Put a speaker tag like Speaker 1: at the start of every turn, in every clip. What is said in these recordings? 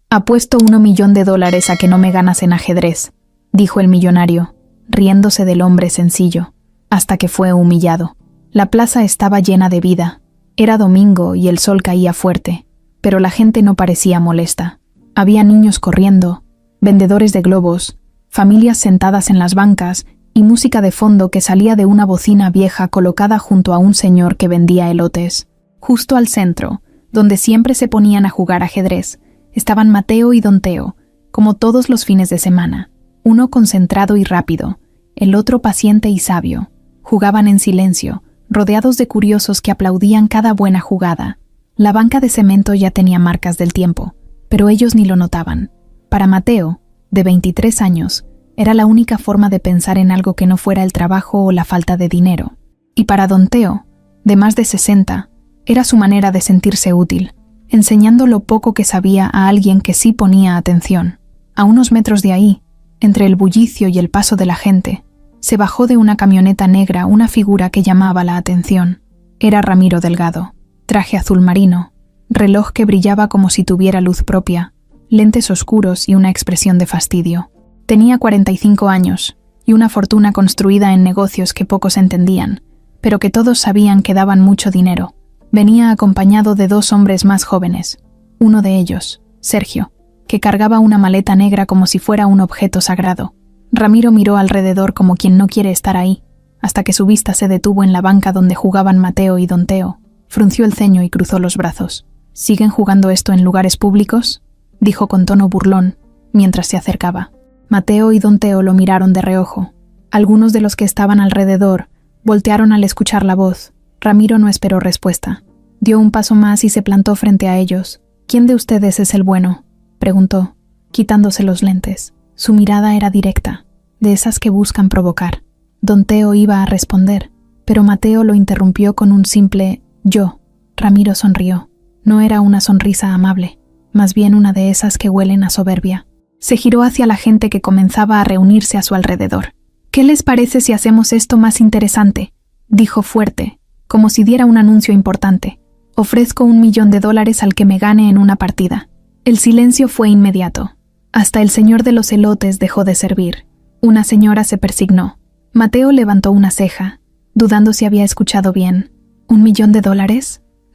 Speaker 1: Apuesto $1 millón a que no me ganas en ajedrez, dijo el millonario, riéndose del hombre sencillo, hasta que fue humillado. La plaza estaba llena de vida. Era domingo y el sol caía fuerte, pero la gente no parecía molesta. Había niños corriendo, vendedores de globos, familias sentadas en las bancas y música de fondo que salía de una bocina vieja colocada junto a un señor que vendía elotes. Justo al centro, donde siempre se ponían a jugar ajedrez, estaban Mateo y Don Teo, como todos los fines de semana, uno concentrado y rápido, el otro paciente y sabio. Jugaban en silencio, rodeados de curiosos que aplaudían cada buena jugada. La banca de cemento ya tenía marcas del tiempo, pero ellos ni lo notaban. Para Mateo, de 23 años, era la única forma de pensar en algo que no fuera el trabajo o la falta de dinero. Y para Don Teo, de más de 60, era su manera de sentirse útil, enseñando lo poco que sabía a alguien que sí ponía atención. A unos metros de ahí, entre el bullicio y el paso de la gente, se bajó de una camioneta negra una figura que llamaba la atención. Era Ramiro Delgado, traje azul marino, reloj que brillaba como si tuviera luz propia, lentes oscuros y una expresión de fastidio. Tenía 45 años y una fortuna construida en negocios que pocos entendían, pero que todos sabían que daban mucho dinero. Venía acompañado de 2 hombres más jóvenes, uno de ellos, Sergio, que cargaba una maleta negra como si fuera un objeto sagrado. Ramiro miró alrededor como quien no quiere estar ahí, hasta que su vista se detuvo en la banca donde jugaban Mateo y Don Teo. Frunció el ceño y cruzó los brazos. ¿Siguen jugando esto en lugares públicos?, dijo con tono burlón, mientras se acercaba. Mateo y Don Teo lo miraron de reojo. Algunos de los que estaban alrededor voltearon al escuchar la voz. Ramiro no esperó respuesta. Dio un paso más y se plantó frente a ellos. ¿Quién de ustedes es el bueno?, preguntó, quitándose los lentes. Su mirada era directa, de esas que buscan provocar. Don Teo iba a responder, pero Mateo lo interrumpió con un simple «yo». Ramiro sonrió. No era una sonrisa amable, más bien una de esas que huelen a soberbia. Se giró hacia la gente que comenzaba a reunirse a su alrededor. «¿Qué les parece si hacemos esto más interesante?», dijo fuerte, como si diera un anuncio importante. «Ofrezco $1 millón al que me gane en una partida». El silencio fue inmediato. Hasta el señor de los elotes dejó de servir. Una señora se persignó. Mateo levantó una ceja, dudando si había escuchado bien. ¿$1 millón?,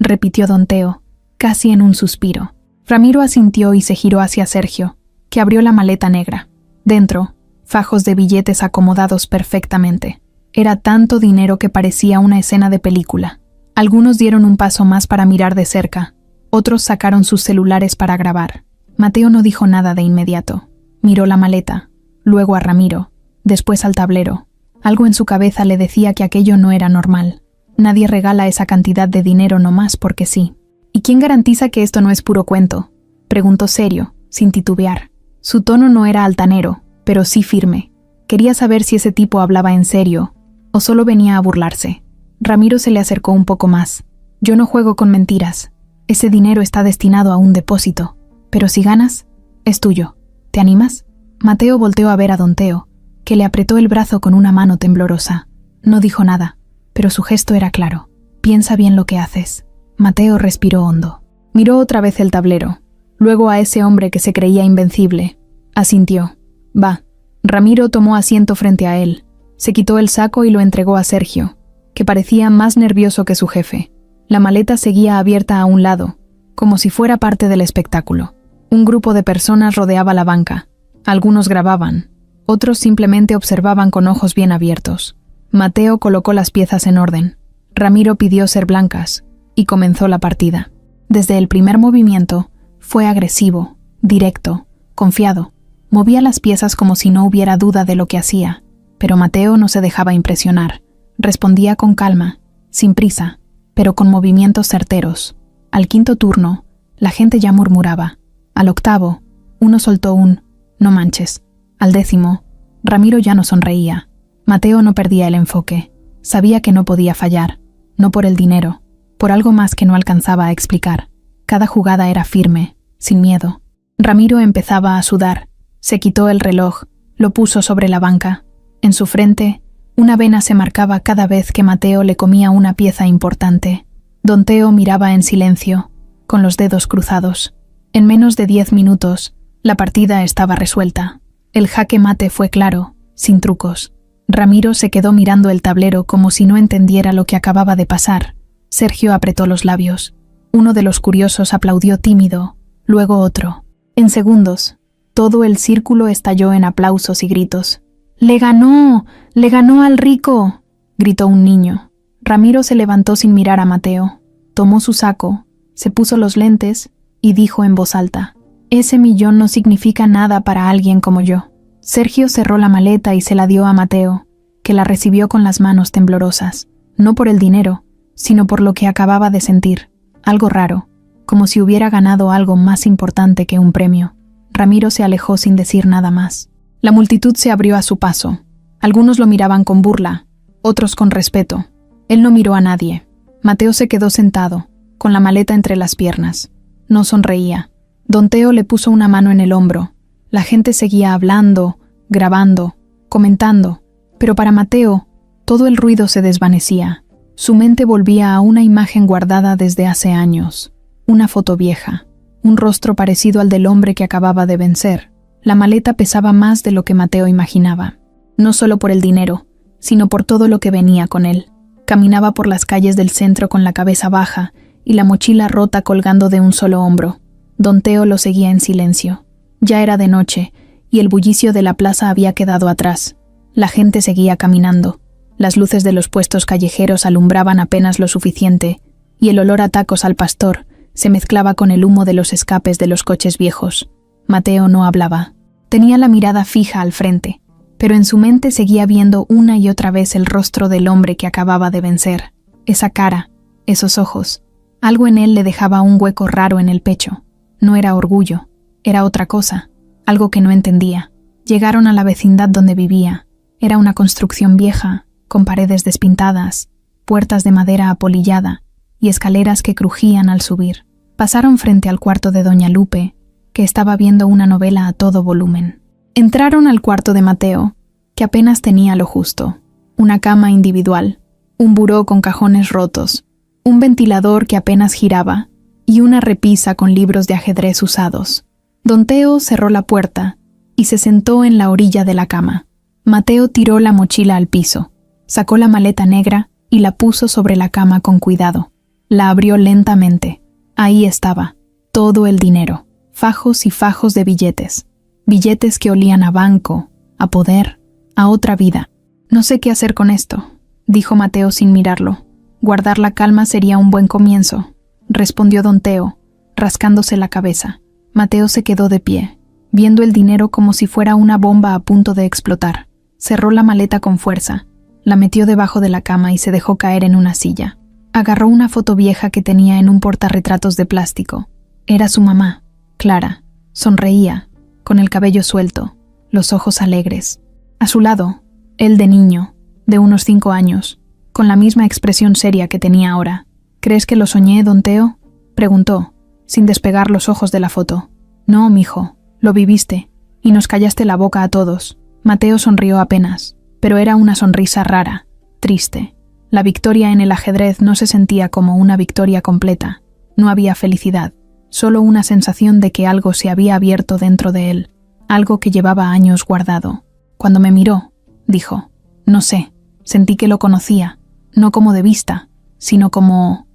Speaker 1: repitió Don Teo, casi en un suspiro. Ramiro asintió y se giró hacia Sergio, que abrió la maleta negra. Dentro, fajos de billetes acomodados perfectamente. Era tanto dinero que parecía una escena de película. Algunos dieron un paso más para mirar de cerca. Otros sacaron sus celulares para grabar. Mateo no dijo nada de inmediato. Miró la maleta, luego a Ramiro, después al tablero. Algo en su cabeza le decía que aquello no era normal. Nadie regala esa cantidad de dinero nomás porque sí. ¿Y quién garantiza que esto no es puro cuento?, preguntó serio, sin titubear. Su tono no era altanero, pero sí firme. Quería saber si ese tipo hablaba en serio o solo venía a burlarse. Ramiro se le acercó un poco más. «Yo no juego con mentiras. Ese dinero está destinado a un depósito. Pero si ganas, es tuyo. ¿Te animas?». Mateo volteó a ver a Don Teo, que le apretó el brazo con una mano temblorosa. No dijo nada, pero su gesto era claro. «Piensa bien lo que haces». Mateo respiró hondo. Miró otra vez el tablero, luego a ese hombre que se creía invencible. Asintió. «Va». Ramiro tomó asiento frente a él. Se quitó el saco y lo entregó a Sergio, que parecía más nervioso que su jefe. La maleta seguía abierta a un lado, como si fuera parte del espectáculo. Un grupo de personas rodeaba la banca. Algunos grababan, otros simplemente observaban con ojos bien abiertos. Mateo colocó las piezas en orden. Ramiro pidió ser blancas y comenzó la partida. Desde el primer movimiento, fue agresivo, directo, confiado. Movía las piezas como si no hubiera duda de lo que hacía, pero Mateo no se dejaba impresionar. Respondía con calma, sin prisa, pero con movimientos certeros. Al quinto turno, la gente ya murmuraba. Al octavo, uno soltó un «no manches». Al décimo, Ramiro ya no sonreía. Mateo no perdía el enfoque. Sabía que no podía fallar, no por el dinero, por algo más que no alcanzaba a explicar. Cada jugada era firme, sin miedo. Ramiro empezaba a sudar. Se quitó el reloj, lo puso sobre la banca. En su frente, una vena se marcaba cada vez que Mateo le comía una pieza importante. Don Teo miraba en silencio, con los dedos cruzados. En menos de 10 minutos, la partida estaba resuelta. El jaque mate fue claro, sin trucos. Ramiro se quedó mirando el tablero como si no entendiera lo que acababa de pasar. Sergio apretó los labios. Uno de los curiosos aplaudió tímido, luego otro. En segundos, todo el círculo estalló en aplausos y gritos. ¡Le ganó! ¡Le ganó al rico!, gritó un niño. Ramiro se levantó sin mirar a Mateo. Tomó su saco, se puso los lentes y dijo en voz alta: «Ese millón no significa nada para alguien como yo». Sergio cerró la maleta y se la dio a Mateo, que la recibió con las manos temblorosas, no por el dinero, sino por lo que acababa de sentir, algo raro, como si hubiera ganado algo más importante que un premio. Ramiro se alejó sin decir nada más. La multitud se abrió a su paso. Algunos lo miraban con burla, otros con respeto. Él no miró a nadie. Mateo se quedó sentado, con la maleta entre las piernas. No sonreía. Don Teo le puso una mano en el hombro. La gente seguía hablando, grabando, comentando, pero para Mateo todo el ruido se desvanecía. Su mente volvía a una imagen guardada desde hace años, una foto vieja, un rostro parecido al del hombre que acababa de vencer. La maleta pesaba más de lo que Mateo imaginaba, no solo por el dinero, sino por todo lo que venía con él. Caminaba por las calles del centro con la cabeza baja y la mochila rota colgando de un solo hombro. Don Teo lo seguía en silencio. Ya era de noche, y el bullicio de la plaza había quedado atrás. La gente seguía caminando. Las luces de los puestos callejeros alumbraban apenas lo suficiente, y el olor a tacos al pastor se mezclaba con el humo de los escapes de los coches viejos. Mateo no hablaba. Tenía la mirada fija al frente, pero en su mente seguía viendo una y otra vez el rostro del hombre que acababa de vencer. Esa cara, esos ojos. Algo en él le dejaba un hueco raro en el pecho. No era orgullo, era otra cosa, algo que no entendía. Llegaron a la vecindad donde vivía. Era una construcción vieja, con paredes despintadas, puertas de madera apolillada y escaleras que crujían al subir. Pasaron frente al cuarto de doña Lupe, que estaba viendo una novela a todo volumen. Entraron al cuarto de Mateo, que apenas tenía lo justo: una cama individual, un buró con cajones rotos, un ventilador que apenas giraba y una repisa con libros de ajedrez usados. Don Teo cerró la puerta y se sentó en la orilla de la cama. Mateo tiró la mochila al piso, sacó la maleta negra y la puso sobre la cama con cuidado. La abrió lentamente. Ahí estaba, todo el dinero, fajos y fajos de billetes. Billetes que olían a banco, a poder, a otra vida. «No sé qué hacer con esto», dijo Mateo sin mirarlo. «Guardar la calma sería un buen comienzo», respondió don Teo, rascándose la cabeza. Mateo se quedó de pie, viendo el dinero como si fuera una bomba a punto de explotar. Cerró la maleta con fuerza, la metió debajo de la cama y se dejó caer en una silla. Agarró una foto vieja que tenía en un portarretratos de plástico. Era su mamá, Clara. Sonreía, con el cabello suelto, los ojos alegres. A su lado, él de niño, de unos 5 años, con la misma expresión seria que tenía ahora. «¿Crees que lo soñé, don Teo?», preguntó, sin despegar los ojos de la foto. «No, mijo, lo viviste, y nos callaste la boca a todos». Mateo sonrió apenas, pero era una sonrisa rara, triste. La victoria en el ajedrez no se sentía como una victoria completa. No había felicidad, solo una sensación de que algo se había abierto dentro de él, algo que llevaba años guardado. «Cuando me miró», dijo, «no sé, sentí que lo conocía, no como de vista, sino como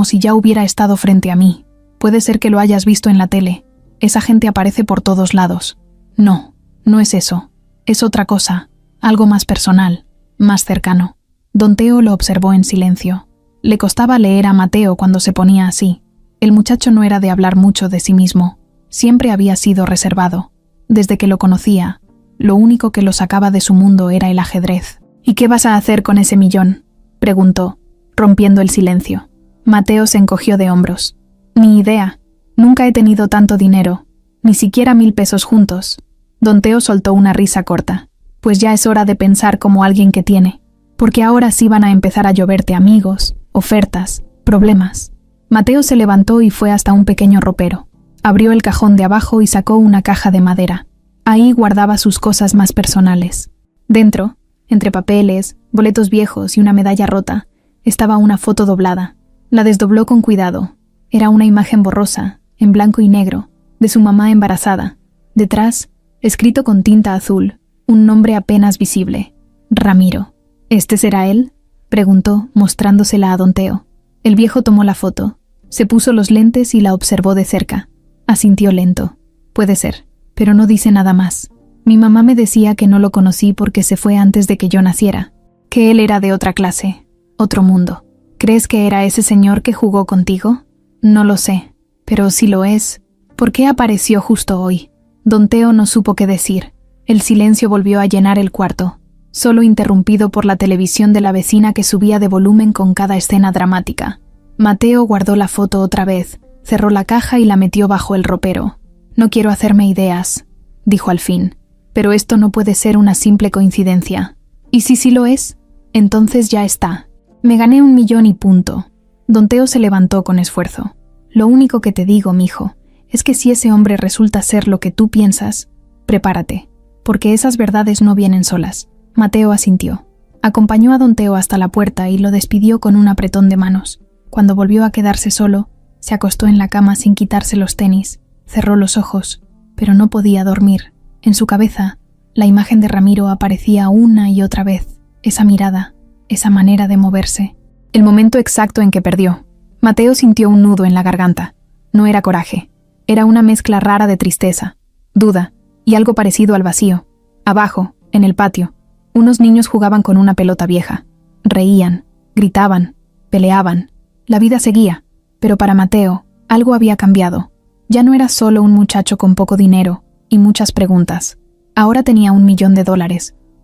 Speaker 1: si ya hubiera estado frente a mí. Puede ser que lo hayas visto en la tele. Esa gente aparece por todos lados». «No, no es eso. Es otra cosa, algo más personal, más cercano». Don Teo lo observó en silencio. Le costaba leer a Mateo cuando se ponía así. El muchacho no era de hablar mucho de sí mismo. Siempre había sido reservado. Desde que lo conocía, lo único que lo sacaba de su mundo era el ajedrez. «¿Y qué vas a hacer con ese millón?», preguntó, rompiendo el silencio. Mateo se encogió de hombros. «Ni idea. Nunca he tenido tanto dinero, ni siquiera 1000 pesos juntos». Don Teo soltó una risa corta. «Pues ya es hora de pensar como alguien que tiene, porque ahora sí van a empezar a lloverte amigos, ofertas, problemas». Mateo se levantó y fue hasta un pequeño ropero. Abrió el cajón de abajo y sacó una caja de madera. Ahí guardaba sus cosas más personales. Dentro, entre papeles, boletos viejos y una medalla rota, estaba una foto doblada. La desdobló con cuidado. Era una imagen borrosa, en blanco y negro, de su mamá embarazada. Detrás, escrito con tinta azul, un nombre apenas visible: Ramiro. ¿Este será él?, preguntó, mostrándosela a don Teo. El viejo tomó la foto, se puso los lentes y la observó de cerca. Asintió lento. Puede ser, pero no dice nada más. Mi mamá me decía que no lo conocí porque se fue antes de que yo naciera, que él era de otra clase, otro mundo. ¿Crees que era ese señor que jugó contigo? No lo sé, pero si lo es, ¿por qué apareció justo hoy? Don Teo no supo qué decir. El silencio volvió a llenar el cuarto, solo interrumpido por la televisión de la vecina que subía de volumen con cada escena dramática. Mateo guardó la foto otra vez, cerró la caja y la metió bajo el ropero. No quiero hacerme ideas, dijo al fin, pero esto no puede ser una simple coincidencia. ¿Y si sí lo es? Entonces ya está. Me gané 1 millón y punto. Don Teo se levantó con esfuerzo. Lo único que te digo, mijo, es que si ese hombre resulta ser lo que tú piensas, prepárate, porque esas verdades no vienen solas. Mateo asintió. Acompañó a don Teo hasta la puerta y lo despidió con un apretón de manos. Cuando volvió a quedarse solo, se acostó en la cama sin quitarse los tenis, cerró los ojos, pero no podía dormir. En su cabeza, la imagen de Ramiro aparecía una y otra vez, esa mirada, esa manera de moverse. El momento exacto en que perdió. Mateo sintió un nudo en la garganta. No era coraje, era una mezcla rara de tristeza, duda y algo parecido al vacío. Abajo, en el patio, unos niños jugaban con una pelota vieja. Reían, gritaban, peleaban. La vida seguía, pero para Mateo, algo había cambiado. Ya no era solo un muchacho con poco dinero y muchas preguntas. Ahora tenía $1 millón,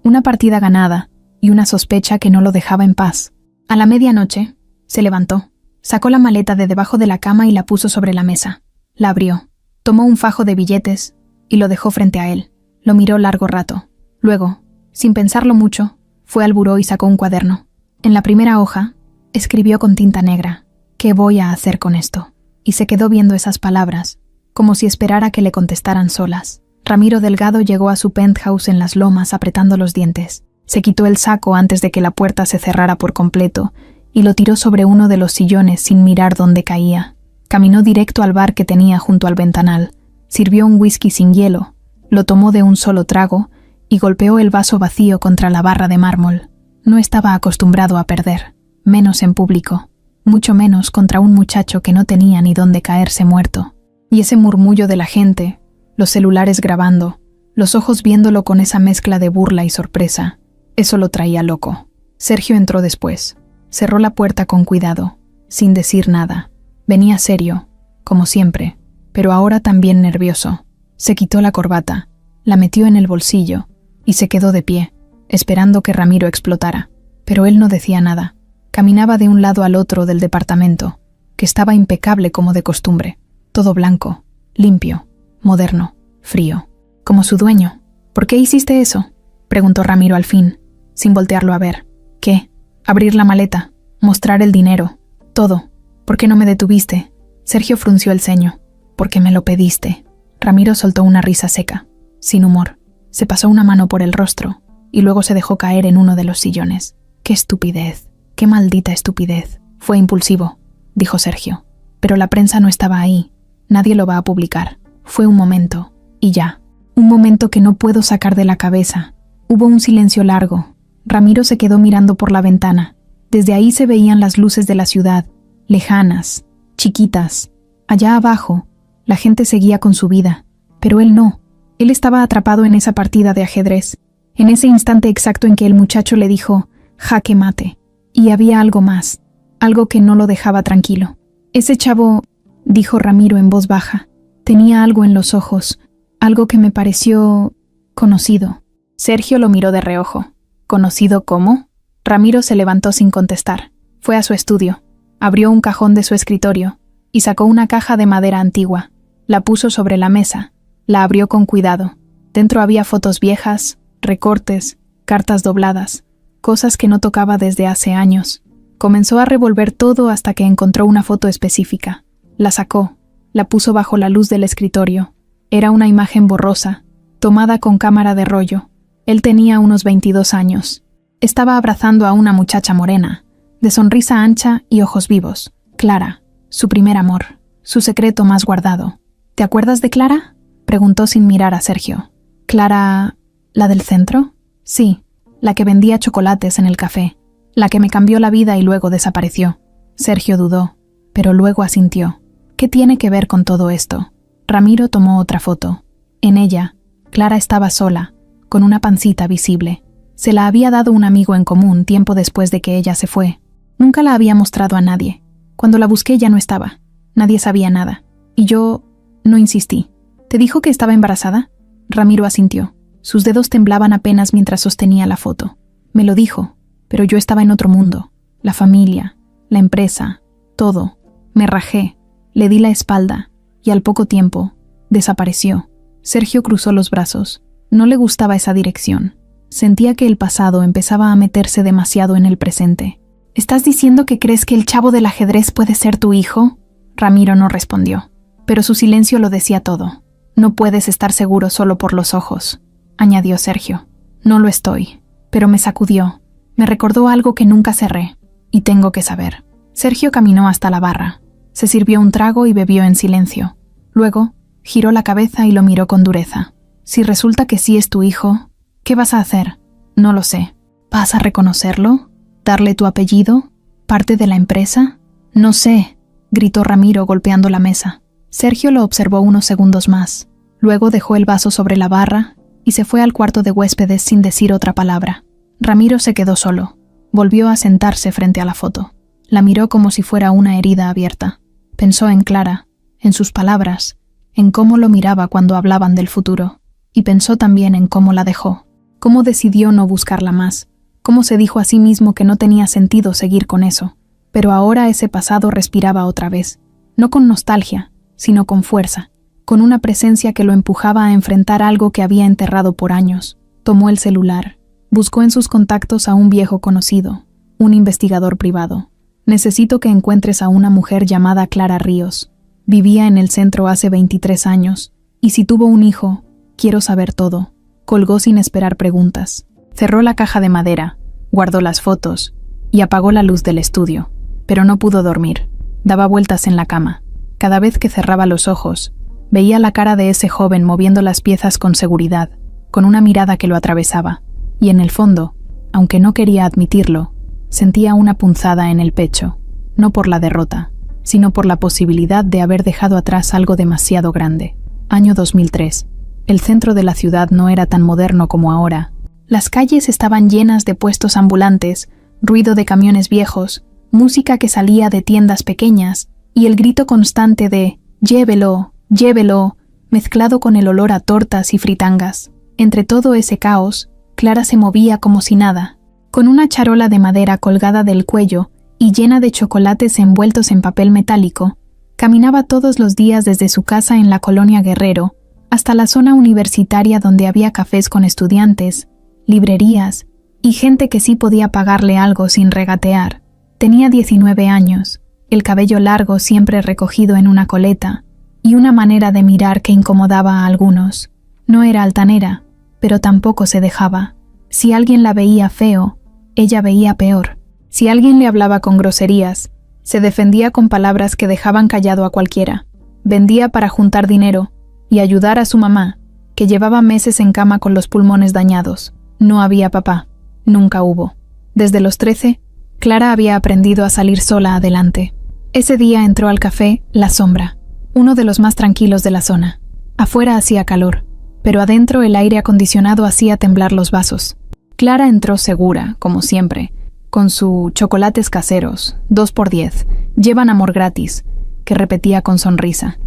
Speaker 1: una partida ganada y una sospecha que no lo dejaba en paz. A la medianoche, se levantó, sacó la maleta de debajo de la cama y la puso sobre la mesa. La abrió, tomó un fajo de billetes y lo dejó frente a él. Lo miró largo rato. Luego, sin pensarlo mucho, fue al buró y sacó un cuaderno. En la primera hoja, escribió con tinta negra: ¿qué voy a hacer con esto? Y se quedó viendo esas palabras, como si esperara que le contestaran solas. Ramiro Delgado llegó a su penthouse en Las Lomas apretando los dientes. Se quitó el saco antes de que la puerta se cerrara por completo y lo tiró sobre uno de los sillones sin mirar dónde caía. Caminó directo al bar que tenía junto al ventanal, sirvió un whisky sin hielo, lo tomó de un solo trago y golpeó el vaso vacío contra la barra de mármol. No estaba acostumbrado a perder, menos en público, mucho menos contra un muchacho que no tenía ni dónde caerse muerto. Y ese murmullo de la gente, los celulares grabando, los ojos viéndolo con esa mezcla de burla y sorpresa, eso lo traía loco. Sergio entró después, cerró la puerta con cuidado, sin decir nada. Venía serio, como siempre, pero ahora también nervioso. Se quitó la corbata, la metió en el bolsillo y se quedó de pie, esperando que Ramiro explotara. Pero él no decía nada. Caminaba de un lado al otro del departamento, que estaba impecable como de costumbre. Todo blanco, limpio, moderno, frío, como su dueño. ¿Por qué hiciste eso?, preguntó Ramiro al fin, sin voltearlo a ver. ¿Qué? Abrir la maleta, mostrar el dinero, todo. ¿Por qué no me detuviste? Sergio frunció el ceño. Porque me lo pediste. Ramiro soltó una risa seca, sin humor. Se pasó una mano por el rostro y luego se dejó caer en uno de los sillones. ¡Qué estupidez! ¡Qué maldita estupidez! Fue impulsivo, dijo Sergio. Pero la prensa no estaba ahí. Nadie lo va a publicar. Fue un momento, y ya. Un momento que no puedo sacar de la cabeza. Hubo un silencio largo. Ramiro se quedó mirando por la ventana. Desde ahí se veían las luces de la ciudad, lejanas, chiquitas. Allá abajo, la gente seguía con su vida, pero él no. Él estaba atrapado en esa partida de ajedrez, en ese instante exacto en que el muchacho le dijo «jaque mate». Y había algo más, algo que no lo dejaba tranquilo. Ese chavo, dijo Ramiro en voz baja, tenía algo en los ojos, algo que me pareció conocido. Sergio lo miró de reojo. ¿Conocido cómo? Ramiro se levantó sin contestar. Fue a su estudio, abrió un cajón de su escritorio y sacó una caja de madera antigua. La puso sobre la mesa, la abrió con cuidado. Dentro había fotos viejas, recortes, cartas dobladas, cosas que no tocaba desde hace años. Comenzó a revolver todo hasta que encontró una foto específica. La sacó, la puso bajo la luz del escritorio. Era una imagen borrosa, tomada con cámara de rollo. Él tenía unos 22 años. Estaba abrazando a una muchacha morena, de sonrisa ancha y ojos vivos. Clara, su primer amor, su secreto más guardado. ¿Te acuerdas de Clara?, preguntó sin mirar a Sergio. ¿Clara, la del centro? Sí, la que vendía chocolates en el café, la que me cambió la vida y luego desapareció. Sergio dudó, pero luego asintió. ¿Qué tiene que ver con todo esto? Ramiro tomó otra foto. En ella, Clara estaba sola, con una pancita visible. Se la había dado un amigo en común tiempo después de que ella se fue. Nunca la había mostrado a nadie. Cuando la busqué ya no estaba. Nadie sabía nada. Y yo no insistí. ¿Te dijo que estaba embarazada? Ramiro asintió. Sus dedos temblaban apenas mientras sostenía la foto. Me lo dijo, pero yo estaba en otro mundo. La familia, la empresa, todo. Me rajé, le di la espalda, y al poco tiempo, desapareció. Sergio cruzó los brazos. No le gustaba esa dirección. Sentía que el pasado empezaba a meterse demasiado en el presente. ¿Estás diciendo que crees que el chavo del ajedrez puede ser tu hijo? Ramiro no respondió, pero su silencio lo decía todo. No puedes estar seguro solo por los ojos, añadió Sergio. No lo estoy, pero me sacudió. Me recordó algo que nunca cerré, y tengo que saber. Sergio caminó hasta la barra. Se sirvió un trago y bebió en silencio. Luego, giró la cabeza y lo miró con dureza. Si resulta que sí es tu hijo, ¿qué vas a hacer? No lo sé. ¿Vas a reconocerlo? ¿Darle tu apellido? ¿Parte de la empresa? No sé, gritó Ramiro golpeando la mesa. Sergio lo observó unos segundos más. Luego dejó el vaso sobre la barra y se fue al cuarto de huéspedes sin decir otra palabra. Ramiro se quedó solo. Volvió a sentarse frente a la foto. La miró como si fuera una herida abierta. Pensó en Clara, en sus palabras, en cómo lo miraba cuando hablaban del futuro. Y pensó también en cómo la dejó. Cómo decidió no buscarla más. Cómo se dijo a sí mismo que no tenía sentido seguir con eso. Pero ahora ese pasado respiraba otra vez. No con nostalgia, sino con fuerza. Con una presencia que lo empujaba a enfrentar algo que había enterrado por años. Tomó el celular. Buscó en sus contactos a un viejo conocido, un investigador privado. Necesito que encuentres a una mujer llamada Clara Ríos. Vivía en el centro hace 23 años, y si tuvo un hijo, quiero saber todo. Colgó sin esperar preguntas. Cerró la caja de madera, guardó las fotos, y apagó la luz del estudio. Pero no pudo dormir. Daba vueltas en la cama. Cada vez que cerraba los ojos, veía la cara de ese joven moviendo las piezas con seguridad, con una mirada que lo atravesaba. Y en el fondo, aunque no quería admitirlo, sentía una punzada en el pecho, no por la derrota, sino por la posibilidad de haber dejado atrás algo demasiado grande. Año 2003. El centro de la ciudad no era tan moderno como ahora. Las calles estaban llenas de puestos ambulantes, ruido de camiones viejos, música que salía de tiendas pequeñas y el grito constante de «llévelo, llévelo», mezclado con el olor a tortas y fritangas. Entre todo ese caos, Clara se movía como si nada, con una charola de madera colgada del cuello y llena de chocolates envueltos en papel metálico. Caminaba todos los días desde su casa en la colonia Guerrero hasta la zona universitaria donde había cafés con estudiantes, librerías y gente que sí podía pagarle algo sin regatear. Tenía 19 años, el cabello largo siempre recogido en una coleta y una manera de mirar que incomodaba a algunos. No era altanera, pero tampoco se dejaba. Si alguien la veía feo, ella veía peor. Si alguien le hablaba con groserías, se defendía con palabras que dejaban callado a cualquiera. Vendía para juntar dinero y ayudar a su mamá, que llevaba meses en cama con los pulmones dañados. No había papá. Nunca hubo. Desde los 13, Clara había aprendido a salir sola adelante. Ese día entró al café La Sombra, uno de los más tranquilos de la zona. Afuera hacía calor, pero adentro el aire acondicionado hacía temblar los vasos. Clara entró segura, como siempre, con su chocolates caseros, 2x10, llevan amor gratis, que repetía con sonrisa.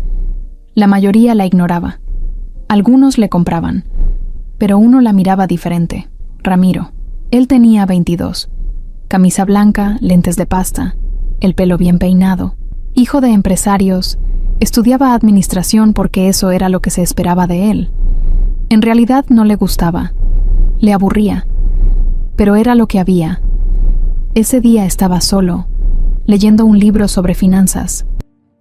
Speaker 1: La mayoría la ignoraba. Algunos le compraban, pero uno la miraba diferente, Ramiro. Él tenía 22, camisa blanca, lentes de pasta, el pelo bien peinado, hijo de empresarios, estudiaba administración porque eso era lo que se esperaba de él. En realidad no le gustaba, le aburría, pero era lo que había. Ese día estaba solo, leyendo un libro sobre finanzas.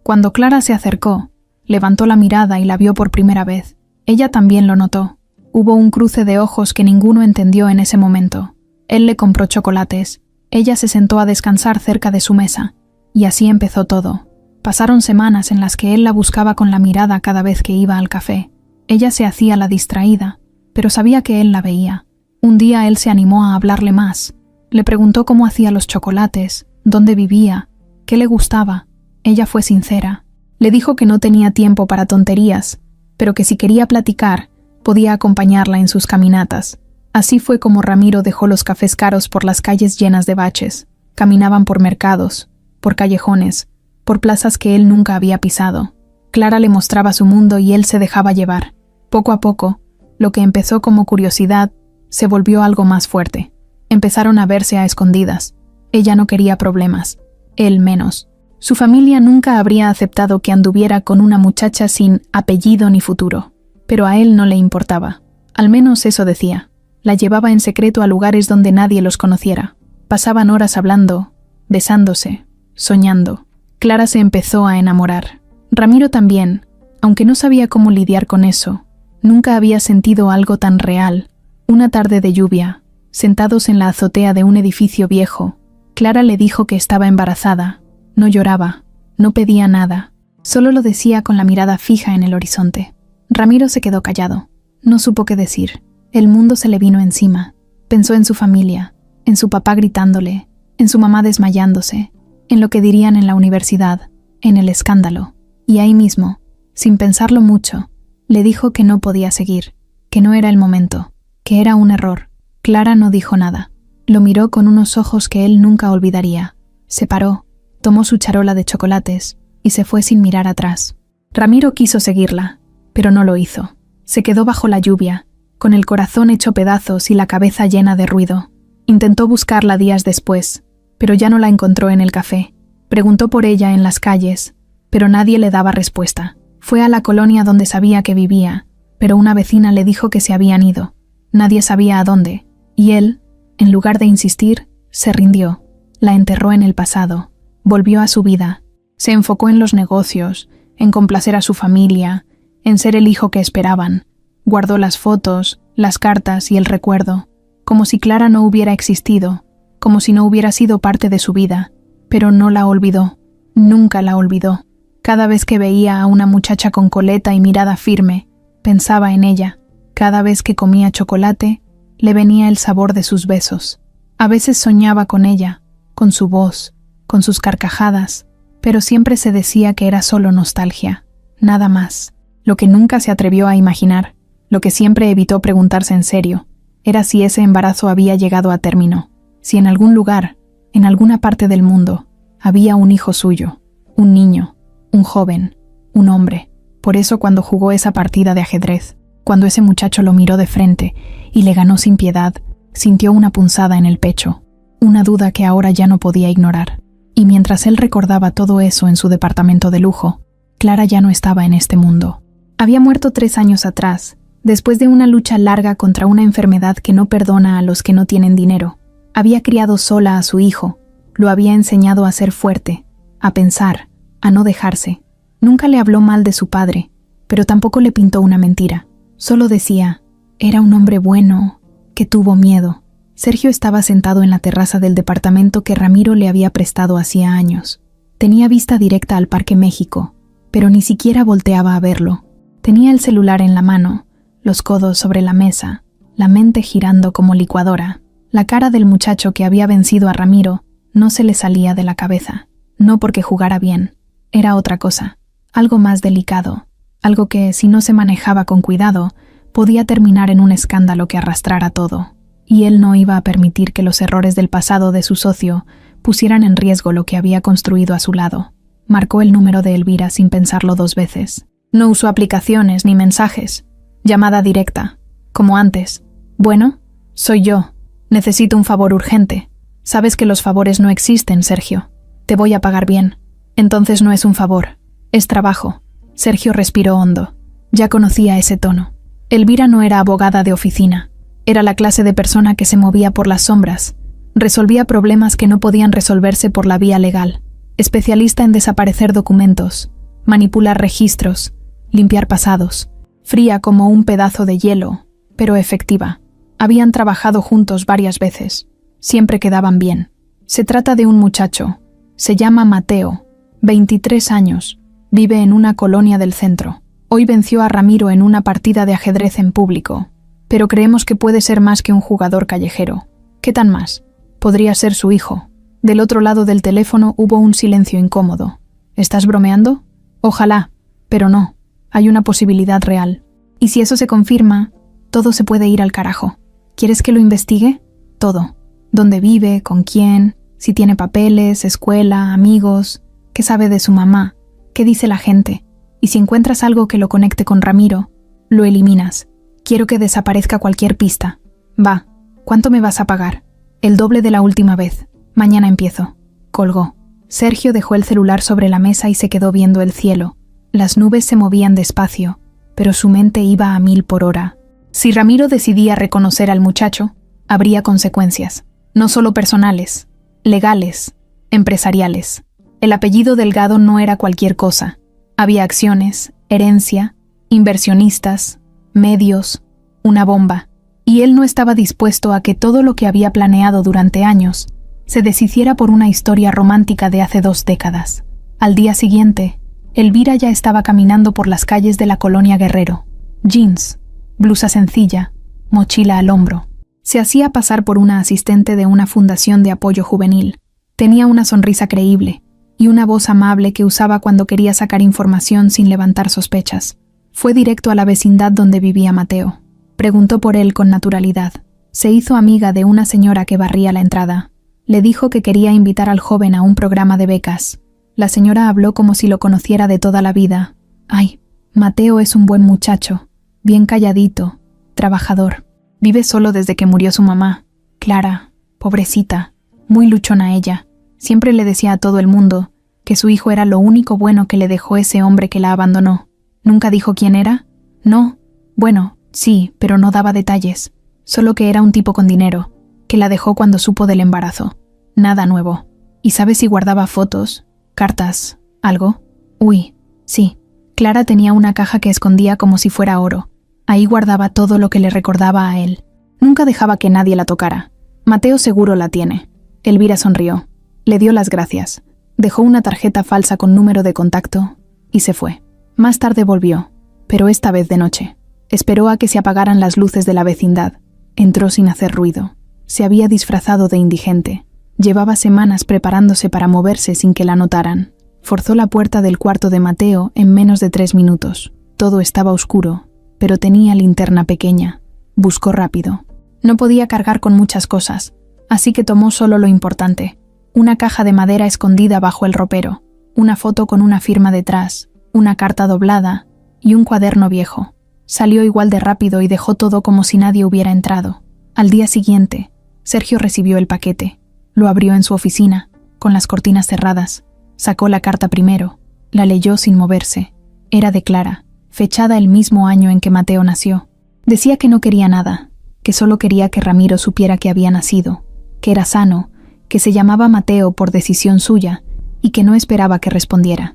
Speaker 1: Cuando Clara se acercó, levantó la mirada y la vio por primera vez. Ella también lo notó. Hubo un cruce de ojos que ninguno entendió en ese momento. Él le compró chocolates, ella se sentó a descansar cerca de su mesa, y así empezó todo. Pasaron semanas en las que él la buscaba con la mirada cada vez que iba al café. Ella se hacía la distraída, pero sabía que él la veía. Un día él se animó a hablarle más. Le preguntó cómo hacía los chocolates, dónde vivía, qué le gustaba. Ella fue sincera. Le dijo que no tenía tiempo para tonterías, pero que si quería platicar, podía acompañarla en sus caminatas. Así fue como Ramiro dejó los cafés caros por las calles llenas de baches. Caminaban por mercados, por callejones, por plazas que él nunca había pisado. Clara le mostraba su mundo y él se dejaba llevar. Poco a poco, lo que empezó como curiosidad se volvió algo más fuerte. Empezaron a verse a escondidas. Ella no quería problemas, él menos. Su familia nunca habría aceptado que anduviera con una muchacha sin apellido ni futuro, pero a él no le importaba. Al menos eso decía. La llevaba en secreto a lugares donde nadie los conociera. Pasaban horas hablando, besándose, soñando. Clara se empezó a enamorar. Ramiro también, aunque no sabía cómo lidiar con eso. Nunca había sentido algo tan real. Una tarde de lluvia, sentados en la azotea de un edificio viejo, Clara le dijo que estaba embarazada. No lloraba, no pedía nada, solo lo decía con la mirada fija en el horizonte. Ramiro se quedó callado. No supo qué decir. El mundo se le vino encima. Pensó en su familia, en su papá gritándole, en su mamá desmayándose, en lo que dirían en la universidad, en el escándalo. Y ahí mismo, sin pensarlo mucho, le dijo que no podía seguir, que no era el momento, que era un error. Clara no dijo nada. Lo miró con unos ojos que él nunca olvidaría. Se paró, tomó su charola de chocolates y se fue sin mirar atrás. Ramiro quiso seguirla, pero no lo hizo. Se quedó bajo la lluvia, con el corazón hecho pedazos y la cabeza llena de ruido. Intentó buscarla días después, pero ya no la encontró en el café. Preguntó por ella en las calles, pero nadie le daba respuesta. Fue a la colonia donde sabía que vivía, pero una vecina le dijo que se habían ido. Nadie sabía a dónde, y él, en lugar de insistir, se rindió. La enterró en el pasado. Volvió a su vida. Se enfocó en los negocios, en complacer a su familia, en ser el hijo que esperaban. Guardó las fotos, las cartas y el recuerdo, como si Clara no hubiera existido, como si no hubiera sido parte de su vida, pero no la olvidó. Nunca la olvidó. Cada vez que veía a una muchacha con coleta y mirada firme, pensaba en ella. Cada vez que comía chocolate, le venía el sabor de sus besos. A veces soñaba con ella, con su voz, con sus carcajadas, pero siempre se decía que era solo nostalgia, nada más. Lo que nunca se atrevió a imaginar, lo que siempre evitó preguntarse en serio, era si ese embarazo había llegado a término, si en algún lugar, en alguna parte del mundo, había un hijo suyo, un niño, un joven, un hombre. Por eso cuando jugó esa partida de ajedrez, cuando ese muchacho lo miró de frente y le ganó sin piedad, sintió una punzada en el pecho, una duda que ahora ya no podía ignorar. Y mientras él recordaba todo eso en su departamento de lujo, Clara ya no estaba en este mundo. Había muerto 3 años atrás, después de una lucha larga contra una enfermedad que no perdona a los que no tienen dinero. Había criado sola a su hijo, lo había enseñado a ser fuerte, a pensar, a no dejarse. Nunca le habló mal de su padre, pero tampoco le pintó una mentira. Solo decía, era un hombre bueno, que tuvo miedo. Sergio estaba sentado en la terraza del departamento que Ramiro le había prestado hacía años. Tenía vista directa al Parque México, pero ni siquiera volteaba a verlo. Tenía el celular en la mano, los codos sobre la mesa, la mente girando como licuadora. La cara del muchacho que había vencido a Ramiro no se le salía de la cabeza. No porque jugara bien, era otra cosa, algo más delicado, algo que, si no se manejaba con cuidado, podía terminar en un escándalo que arrastrara todo. Y él no iba a permitir que los errores del pasado de su socio pusieran en riesgo lo que había construido a su lado. Marcó el número de Elvira sin pensarlo 2 veces. No usó aplicaciones ni mensajes. Llamada directa, como antes. Bueno, soy yo. Necesito un favor urgente. Sabes que los favores no existen, Sergio. Te voy a pagar bien. Entonces no es un favor, es trabajo. Sergio respiró hondo. Ya conocía ese tono. Elvira no era abogada de oficina. Era la clase de persona que se movía por las sombras. Resolvía problemas que no podían resolverse por la vía legal. Especialista en desaparecer documentos, manipular registros, limpiar pasados. Fría como un pedazo de hielo, pero efectiva. Habían trabajado juntos varias veces. Siempre quedaban bien. Se trata de un muchacho. Se llama Mateo. 23 años. Vive en una colonia del centro. Hoy venció a Ramiro en una partida de ajedrez en público. Pero creemos que puede ser más que un jugador callejero. ¿Qué tan más? Podría ser su hijo. Del otro lado del teléfono hubo un silencio incómodo. ¿Estás bromeando? Ojalá, pero no. Hay una posibilidad real. Y si eso se confirma, todo se puede ir al carajo. ¿Quieres que lo investigue? Todo. ¿Dónde vive? ¿Con quién? Si tiene papeles, escuela, amigos. ¿Qué sabe de su mamá? ¿Qué dice la gente? Y si encuentras algo que lo conecte con Ramiro, lo eliminas. Quiero que desaparezca cualquier pista. Va. ¿Cuánto me vas a pagar? El doble de la última vez. Mañana empiezo. Colgó. Sergio dejó el celular sobre la mesa y se quedó viendo el cielo. Las nubes se movían despacio, pero su mente iba a 1000 por hora. Si Ramiro decidía reconocer al muchacho, habría consecuencias. No solo personales, legales, empresariales. El apellido Delgado no era cualquier cosa. Había acciones, herencia, inversionistas, medios, una bomba. Y él no estaba dispuesto a que todo lo que había planeado durante años se deshiciera por una historia romántica de hace 2 décadas. Al día siguiente, Elvira ya estaba caminando por las calles de la colonia Guerrero. Jeans, blusa sencilla, mochila al hombro. Se hacía pasar por una asistente de una fundación de apoyo juvenil. Tenía una sonrisa creíble y una voz amable que usaba cuando quería sacar información sin levantar sospechas. Fue directo a la vecindad donde vivía Mateo. Preguntó por él con naturalidad. Se hizo amiga de una señora que barría la entrada. Le dijo que quería invitar al joven a un programa de becas. La señora habló como si lo conociera de toda la vida. Ay, Mateo es un buen muchacho, bien calladito, trabajador. Vive solo desde que murió su mamá. Clara, pobrecita, muy luchona ella. Siempre le decía a todo el mundo que su hijo era lo único bueno que le dejó ese hombre que la abandonó. ¿Nunca dijo quién era? No. Bueno, sí, pero no daba detalles. Solo que era un tipo con dinero, que la dejó cuando supo del embarazo. Nada nuevo. ¿Y sabes si guardaba fotos, cartas, algo? Uy, sí. Clara tenía una caja que escondía como si fuera oro. Ahí guardaba todo lo que le recordaba a él. Nunca dejaba que nadie la tocara. Mateo seguro la tiene. Elvira sonrió. Le dio las gracias. Dejó una tarjeta falsa con número de contacto y se fue. Más tarde volvió, pero esta vez de noche. Esperó a que se apagaran las luces de la vecindad. Entró sin hacer ruido. Se había disfrazado de indigente. Llevaba semanas preparándose para moverse sin que la notaran. Forzó la puerta del cuarto de Mateo en menos de 3 minutos. Todo estaba oscuro, pero tenía linterna pequeña. Buscó rápido. No podía cargar con muchas cosas, así que tomó solo lo importante. Una caja de madera escondida bajo el ropero, una foto con una firma detrás, una carta doblada y un cuaderno viejo. Salió igual de rápido y dejó todo como si nadie hubiera entrado. Al día siguiente, Sergio recibió el paquete. Lo abrió en su oficina, con las cortinas cerradas. Sacó la carta primero. La leyó sin moverse. Era de Clara, fechada el mismo año en que Mateo nació. Decía que no quería nada, que solo quería que Ramiro supiera que había nacido, que era sano, que se llamaba Mateo por decisión suya y que no esperaba que respondiera.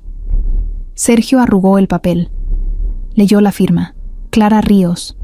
Speaker 1: Sergio arrugó el papel. Leyó la firma. Clara Ríos.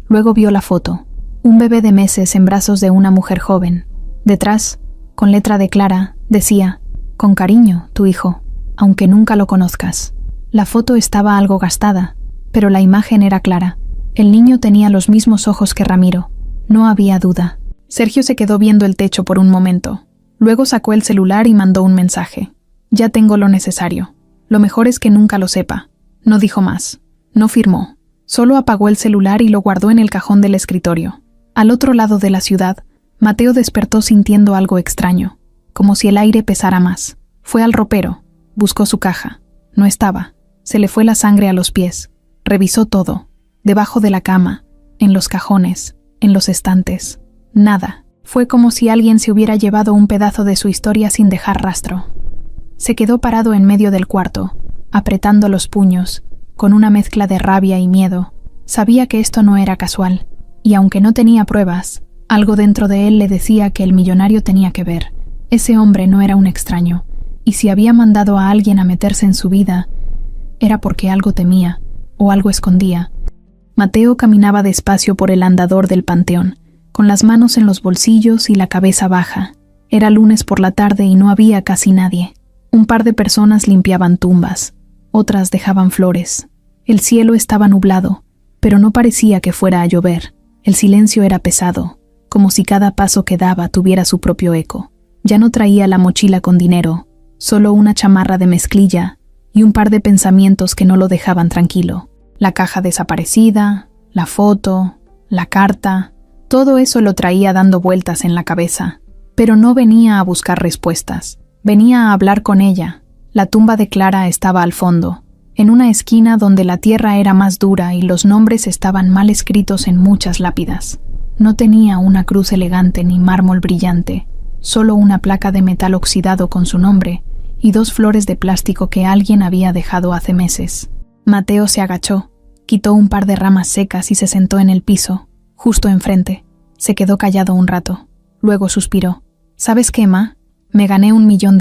Speaker 1: Luego vio la foto. Un bebé de meses en brazos de una mujer joven. Detrás, con letra de Clara, decía: «Con cariño, tu hijo, aunque nunca lo conozcas». La foto estaba algo gastada, pero la imagen era clara. El niño tenía los mismos ojos que Ramiro. No había duda. Sergio se quedó viendo el techo por un momento. Luego sacó el celular y mandó un mensaje. «Ya tengo lo necesario. Lo mejor es que nunca lo sepa». No dijo más. No firmó. Solo apagó el celular y lo guardó en el cajón del escritorio. Al otro lado de la ciudad, Mateo despertó sintiendo algo extraño, como si el aire pesara más. Fue al ropero. Buscó su caja. No estaba. Se le fue la sangre a los pies. Revisó todo. Debajo de la cama, en los cajones, en los estantes. Nada. Fue como si alguien se hubiera llevado un pedazo de su historia sin dejar rastro. Se quedó parado en medio del cuarto, apretando los puños, con una mezcla de rabia y miedo. Sabía que esto no era casual, y aunque no tenía pruebas, algo dentro de él le decía que el millonario tenía que ver. Ese hombre no era un extraño, y si había mandado a alguien a meterse en su vida, era porque algo temía, o algo escondía. Mateo caminaba despacio por el andador del panteón, con las manos en los bolsillos y la cabeza baja. Era lunes por la tarde y no había casi nadie. Un par de personas limpiaban tumbas, otras dejaban flores. El cielo estaba nublado, pero no parecía que fuera a llover. El silencio era pesado, como si cada paso que daba tuviera su propio eco. Ya no traía la mochila con dinero, solo una chamarra de mezclilla y un par de pensamientos que no lo dejaban tranquilo. La caja desaparecida, la foto, la carta, todo eso lo traía dando vueltas en la cabeza. Pero no venía a buscar respuestas, venía a hablar con ella. La tumba de Clara estaba al fondo, en una esquina donde la tierra era más dura y los nombres estaban mal escritos en muchas lápidas. No tenía una cruz elegante ni mármol brillante, solo una placa de metal oxidado con su nombre y 2 flores de plástico que alguien había dejado hace meses. Mateo se agachó, quitó un par de ramas secas y se sentó en el piso, justo enfrente. Se quedó callado un rato. Luego suspiró. «¿Sabes qué, Ma? Me gané $1 millón,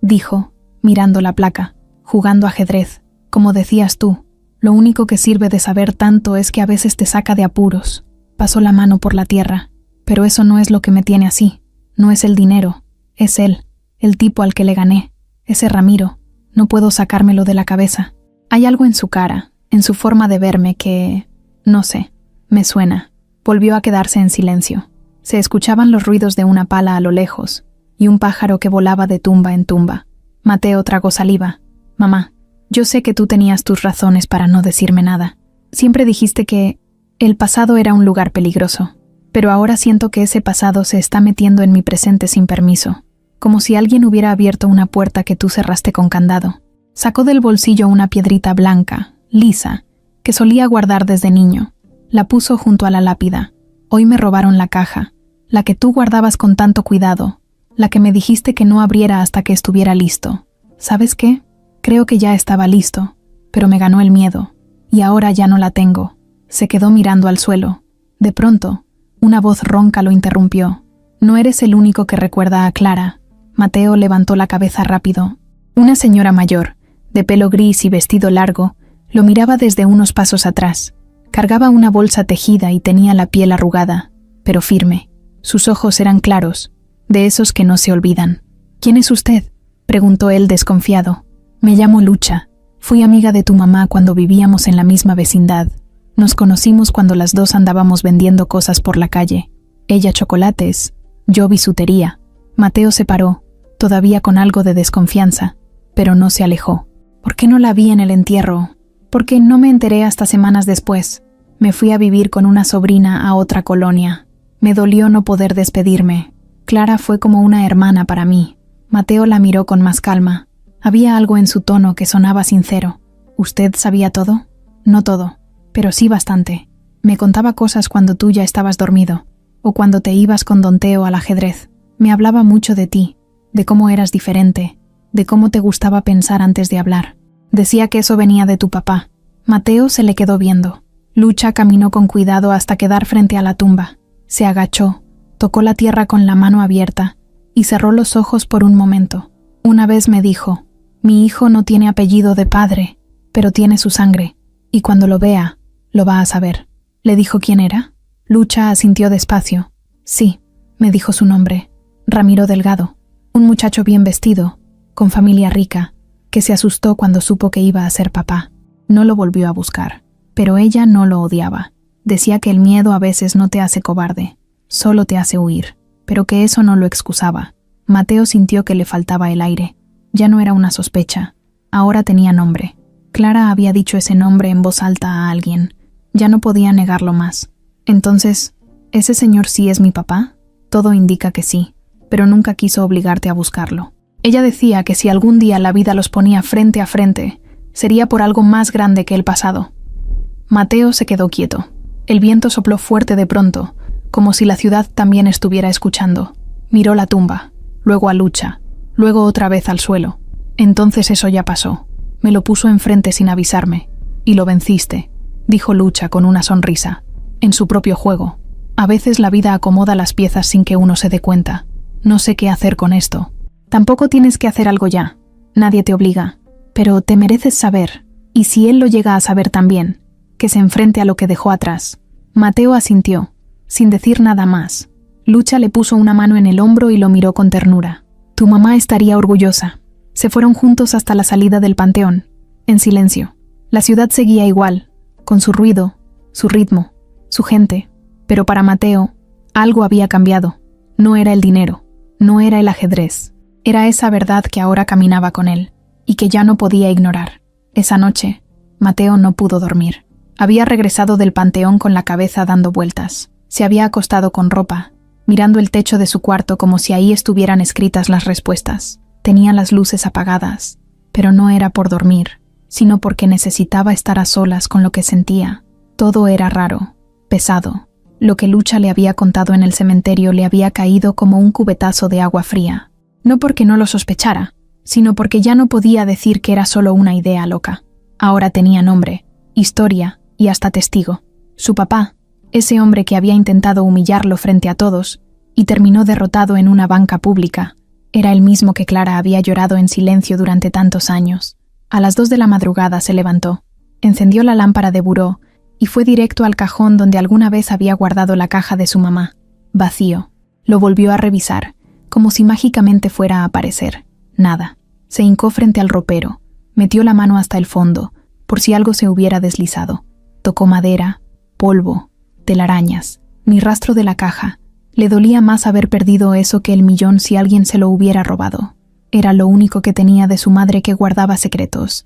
Speaker 1: dijo, mirando la placa. Jugando ajedrez, como decías tú. Lo único que sirve de saber tanto es que a veces te saca de apuros». Pasó la mano por la tierra. «Pero eso no es lo que me tiene así. No es el dinero. Es él, el tipo al que le gané. Ese Ramiro. No puedo sacármelo de la cabeza. Hay algo en su cara, en su forma de verme que... no sé, me suena». Volvió a quedarse en silencio. Se escuchaban los ruidos de una pala a lo lejos y un pájaro que volaba de tumba en tumba. Mateo tragó saliva. «Mamá, yo sé que tú tenías tus razones para no decirme nada. Siempre dijiste que el pasado era un lugar peligroso, pero ahora siento que ese pasado se está metiendo en mi presente sin permiso, como si alguien hubiera abierto una puerta que tú cerraste con candado». Sacó del bolsillo una piedrita blanca, lisa, que solía guardar desde niño. La puso junto a la lápida. «Hoy me robaron la caja, la que tú guardabas con tanto cuidado, la que me dijiste que no abriera hasta que estuviera listo. ¿Sabes qué? Creo que ya estaba listo, pero me ganó el miedo, y ahora ya no la tengo». Se quedó mirando al suelo. De pronto, una voz ronca lo interrumpió. «No eres el único que recuerda a Clara». Mateo levantó la cabeza rápido. Una señora mayor, de pelo gris y vestido largo, lo miraba desde unos pasos atrás. Cargaba una bolsa tejida y tenía la piel arrugada, pero firme. Sus ojos eran claros, de esos que no se olvidan. «¿Quién es usted?», preguntó él desconfiado. «Me llamo Lucha. Fui amiga de tu mamá cuando vivíamos en la misma vecindad. Nos conocimos cuando las dos andábamos vendiendo cosas por la calle. Ella chocolates, yo bisutería». Mateo se paró, todavía con algo de desconfianza, pero no se alejó. «¿Por qué no la vi en el entierro? Porque no me enteré hasta semanas después. Me fui a vivir con una sobrina a otra colonia. Me dolió no poder despedirme. Clara fue como una hermana para mí». Mateo la miró con más calma. Había algo en su tono que sonaba sincero. «¿Usted sabía todo?» «No todo, pero sí bastante. Me contaba cosas cuando tú ya estabas dormido, o cuando te ibas con don Teo al ajedrez. Me hablaba mucho de ti, de cómo eras diferente, de cómo te gustaba pensar antes de hablar. Decía que eso venía de tu papá». Mateo se le quedó viendo. Lucha caminó con cuidado hasta quedar frente a la tumba. Se agachó, tocó la tierra con la mano abierta y cerró los ojos por un momento. «Una vez me dijo, mi hijo no tiene apellido de padre, pero tiene su sangre, y cuando lo vea, lo va a saber». ¿Le dijo quién era? Lucha asintió despacio. «Sí», me dijo su nombre. «Ramiro Delgado, un muchacho bien vestido, con familia rica, que se asustó cuando supo que iba a ser papá. No lo volvió a buscar, pero ella no lo odiaba. Decía que el miedo a veces no te hace cobarde, solo te hace huir, pero que eso no lo excusaba». Mateo sintió que le faltaba el aire. Ya no era una sospecha, ahora tenía nombre. Clara había dicho ese nombre en voz alta a alguien. Ya no podía negarlo más. «Entonces, ¿ese señor sí es mi papá?» «Todo indica que sí, pero nunca quiso obligarte a buscarlo. Ella decía que si algún día la vida los ponía frente a frente, sería por algo más grande que el pasado». Mateo se quedó quieto. El viento sopló fuerte de pronto, como si la ciudad también estuviera escuchando. Miró la tumba, luego a Lucha, luego otra vez al suelo. «Entonces eso ya pasó. Me lo puso enfrente sin avisarme. Y lo venciste», dijo Lucha con una sonrisa. «En su propio juego. A veces la vida acomoda las piezas sin que uno se dé cuenta. No sé qué hacer con esto». «Tampoco tienes que hacer algo ya. Nadie te obliga. Pero te mereces saber, y si él lo llega a saber también, que se enfrente a lo que dejó atrás». Mateo asintió, sin decir nada más. Lucha le puso una mano en el hombro y lo miró con ternura. «Tu mamá estaría orgullosa. Se fueron juntos hasta la salida del panteón, en silencio. La ciudad seguía igual, con su ruido, su ritmo, su gente. Pero para Mateo, algo había cambiado. No era el dinero, no era el ajedrez. Era esa verdad que ahora caminaba con él, y que ya no podía ignorar. Esa noche, Mateo no pudo dormir. Había regresado del panteón con la cabeza dando vueltas. Se había acostado con ropa, mirando el techo de su cuarto como si ahí estuvieran escritas las respuestas. Tenía las luces apagadas, pero no era por dormir, sino porque necesitaba estar a solas con lo que sentía. Todo era raro, pesado. Lo que Lucha le había contado en el cementerio le había caído como un cubetazo de agua fría. No porque no lo sospechara, sino porque ya no podía decir que era solo una idea loca. Ahora tenía nombre, historia y hasta testigo. Su papá, ese hombre que había intentado humillarlo frente a todos y terminó derrotado en una banca pública, era el mismo que Clara había llorado en silencio durante tantos años. A las 2 de la madrugada se levantó, encendió la lámpara de buró y fue directo al cajón donde alguna vez había guardado la caja de su mamá. Vacío. Lo volvió a revisar, como si mágicamente fuera a aparecer. Nada. Se hincó frente al ropero, metió la mano hasta el fondo, por si algo se hubiera deslizado. Tocó madera, polvo, telarañas, ni rastro de la caja. Le dolía más haber perdido eso que el millón si alguien se lo hubiera robado. Era lo único que tenía de su madre que guardaba secretos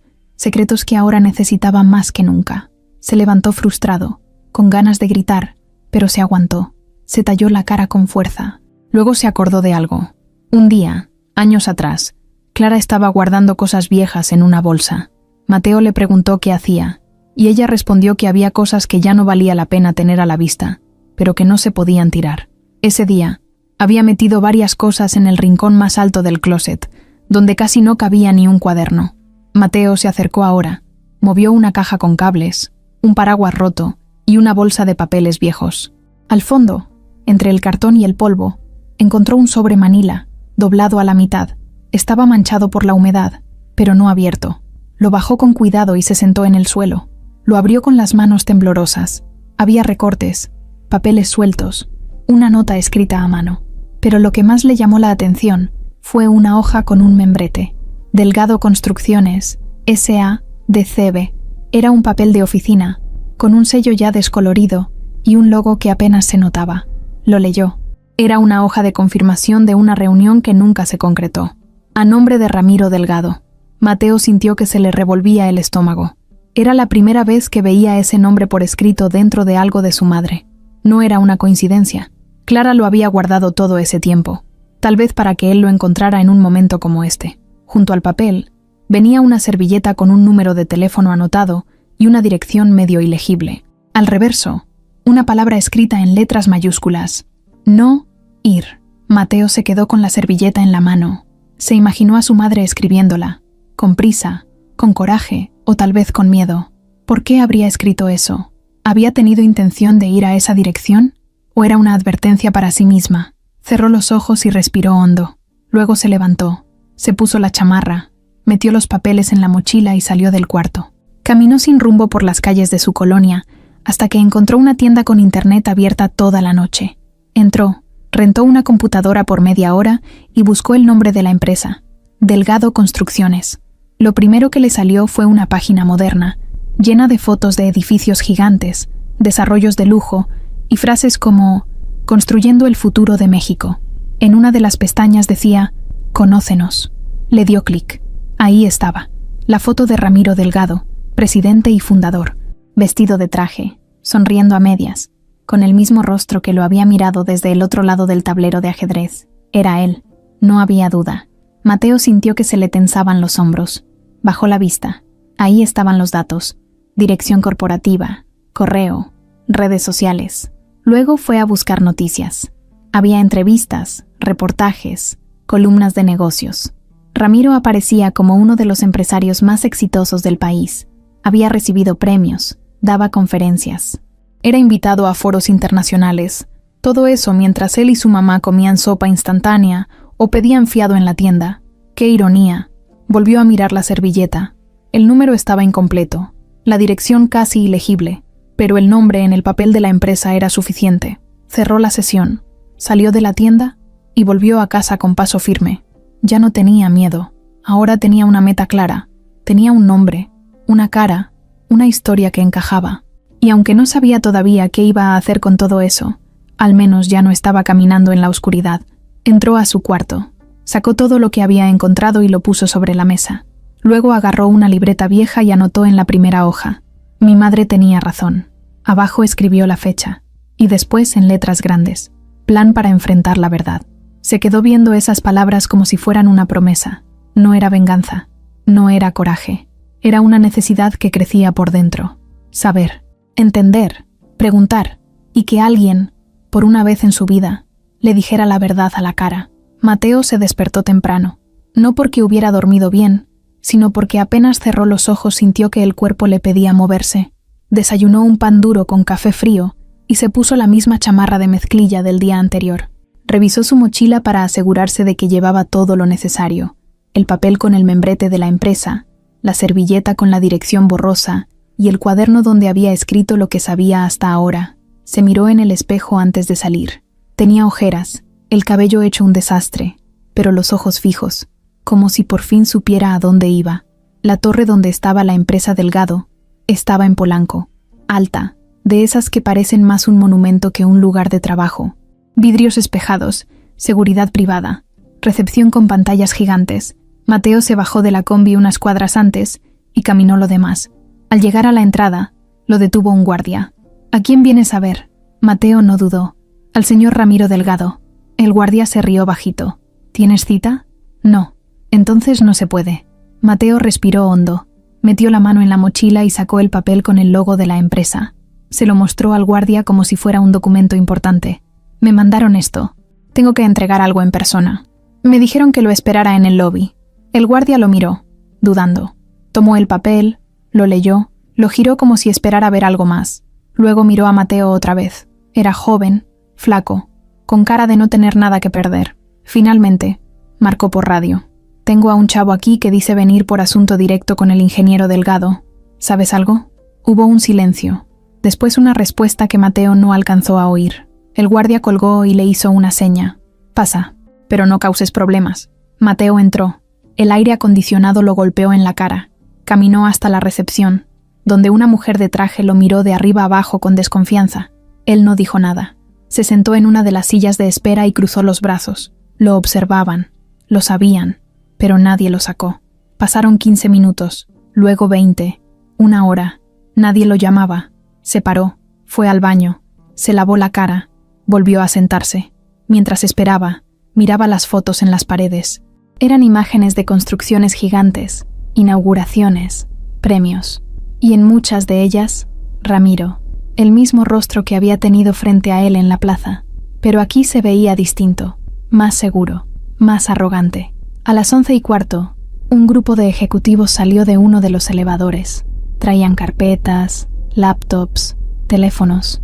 Speaker 1: que ahora necesitaba más que nunca. Se levantó frustrado, con ganas de gritar, pero se aguantó. Se talló la cara con fuerza. Luego se acordó de algo. Un día, años atrás, Clara estaba guardando cosas viejas en una bolsa. Mateo le preguntó qué hacía, y ella respondió que había cosas que ya no valía la pena tener a la vista, pero que no se podían tirar. Ese día, había metido varias cosas en el rincón más alto del closet, donde casi no cabía ni un cuaderno. Mateo se acercó ahora, movió una caja con cables, un paraguas roto y una bolsa de papeles viejos. Al fondo, entre el cartón y el polvo, encontró un sobre manila, doblado a la mitad. Estaba manchado por la humedad, pero no abierto. Lo bajó con cuidado y se sentó en el suelo. Lo abrió con las manos temblorosas. Había recortes, papeles sueltos, una nota escrita a mano. Pero lo que más le llamó la atención fue una hoja con un membrete. Delgado Construcciones, S.A.D.C.B. Era un papel de oficina, con un sello ya descolorido y un logo que apenas se notaba. Lo leyó. Era una hoja de confirmación de una reunión que nunca se concretó. A nombre de Ramiro Delgado. Mateo sintió que se le revolvía el estómago. Era la primera vez que veía ese nombre por escrito dentro de algo de su madre. No era una coincidencia. Clara lo había guardado todo ese tiempo, tal vez para que él lo encontrara en un momento como este. Junto al papel, venía una servilleta con un número de teléfono anotado y una dirección medio ilegible. Al reverso, una palabra escrita en letras mayúsculas. No ir. Mateo se quedó con la servilleta en la mano. Se imaginó a su madre escribiéndola, con prisa, con coraje o tal vez con miedo. ¿Por qué habría escrito eso? ¿Había tenido intención de ir a esa dirección? ¿O era una advertencia para sí misma? Cerró los ojos y respiró hondo. Luego se levantó, se puso la chamarra, metió los papeles en la mochila y salió del cuarto. Caminó sin rumbo por las calles de su colonia hasta que encontró una tienda con internet abierta toda la noche. Entró, rentó una computadora por media hora y buscó el nombre de la empresa, Delgado Construcciones. Lo primero que le salió fue una página moderna, llena de fotos de edificios gigantes, desarrollos de lujo y frases como «Construyendo el futuro de México». En una de las pestañas decía «Conócenos». Le dio clic. Ahí estaba, la foto de Ramiro Delgado, presidente y fundador, vestido de traje, sonriendo a medias, con el mismo rostro que lo había mirado desde el otro lado del tablero de ajedrez. Era él, no había duda. Mateo sintió que se le tensaban los hombros. Bajó la vista. Ahí estaban los datos. Dirección corporativa, correo, redes sociales. Luego fue a buscar noticias. Había entrevistas, reportajes, columnas de negocios. Ramiro aparecía como uno de los empresarios más exitosos del país. Había recibido premios, daba conferencias. Era invitado a foros internacionales. Todo eso mientras él y su mamá comían sopa instantánea o pedían fiado en la tienda. ¡Qué ironía! Volvió a mirar la servilleta. El número estaba incompleto, la dirección casi ilegible, pero el nombre en el papel de la empresa era suficiente. Cerró la sesión, salió de la tienda y volvió a casa con paso firme. Ya no tenía miedo, Ahora tenía una meta clara, tenía un nombre, una cara, una historia que encajaba. Y aunque no sabía todavía qué iba a hacer con todo eso, al menos ya no estaba caminando en la oscuridad. Entró a su cuarto, sacó todo lo que había encontrado y lo puso sobre la mesa. Luego agarró una libreta vieja y anotó en la primera hoja: mi madre tenía razón. Abajo escribió la fecha, y después en letras grandes: plan para enfrentar la verdad. Se quedó viendo esas palabras como si fueran una promesa. No era venganza, no era coraje, era una necesidad que crecía por dentro. Saber, entender, preguntar, y que alguien, por una vez en su vida, le dijera la verdad a la cara. Mateo se despertó temprano, no porque hubiera dormido bien, sino porque apenas cerró los ojos sintió que el cuerpo le pedía moverse. Desayunó un pan duro con café frío y se puso la misma chamarra de mezclilla del día anterior. Revisó su mochila para asegurarse de que llevaba todo lo necesario: el papel con el membrete de la empresa, la servilleta con la dirección borrosa y el cuaderno donde había escrito lo que sabía hasta ahora. Se miró en el espejo antes de salir. Tenía ojeras, el cabello hecho un desastre, pero los ojos fijos, como si por fin supiera a dónde iba. La torre donde estaba la empresa Delgado estaba en Polanco, alta, de esas que parecen más un monumento que un lugar de trabajo. Vidrios espejados, seguridad privada, recepción con pantallas gigantes. Mateo se bajó de la combi unas cuadras antes y caminó lo demás. Al llegar a la entrada, lo detuvo un guardia. ¿A quién vienes a ver? Mateo no dudó. Al señor Ramiro Delgado. El guardia se rió bajito. ¿Tienes cita? No. Entonces no se puede. Mateo respiró hondo. Metió la mano en la mochila y sacó el papel con el logo de la empresa. Se lo mostró al guardia como si fuera un documento importante. Me mandaron esto. Tengo que entregar algo en persona. Me dijeron que lo esperara en el lobby. El guardia lo miró, dudando. Tomó el papel, lo leyó, lo giró como si esperara ver algo más. Luego miró a Mateo otra vez. Era joven, flaco, con cara de no tener nada que perder. Finalmente, marcó por radio. Tengo a un chavo aquí que dice venir por asunto directo con el ingeniero Delgado. ¿Sabes algo? Hubo un silencio. Después una respuesta que Mateo no alcanzó a oír. El guardia colgó y le hizo una seña. Pasa, pero no causes problemas. Mateo entró. El aire acondicionado lo golpeó en la cara. Caminó hasta la recepción, donde una mujer de traje lo miró de arriba abajo con desconfianza. Él no dijo nada. Se sentó en una de las sillas de espera y cruzó los brazos. Lo observaban, lo sabían, pero nadie lo sacó. Pasaron 15 minutos, luego 20, 1 hora. Nadie lo llamaba. Se paró, fue al baño, se lavó la cara, volvió a sentarse. Mientras esperaba, miraba las fotos en las paredes. Eran imágenes de construcciones gigantes, inauguraciones, premios. Y en muchas de ellas, Ramiro, el mismo rostro que había tenido frente a él en la plaza. Pero aquí se veía distinto, más seguro, más arrogante. A las 11:15, un grupo de ejecutivos salió de uno de los elevadores. Traían carpetas, laptops, teléfonos.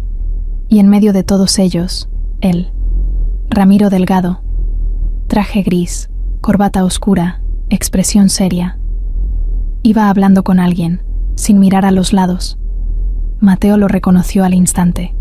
Speaker 1: Y en medio de todos ellos, él, Ramiro Delgado. Traje gris, corbata oscura, expresión seria. Iba hablando con alguien, sin mirar a los lados. Mateo lo reconoció al instante.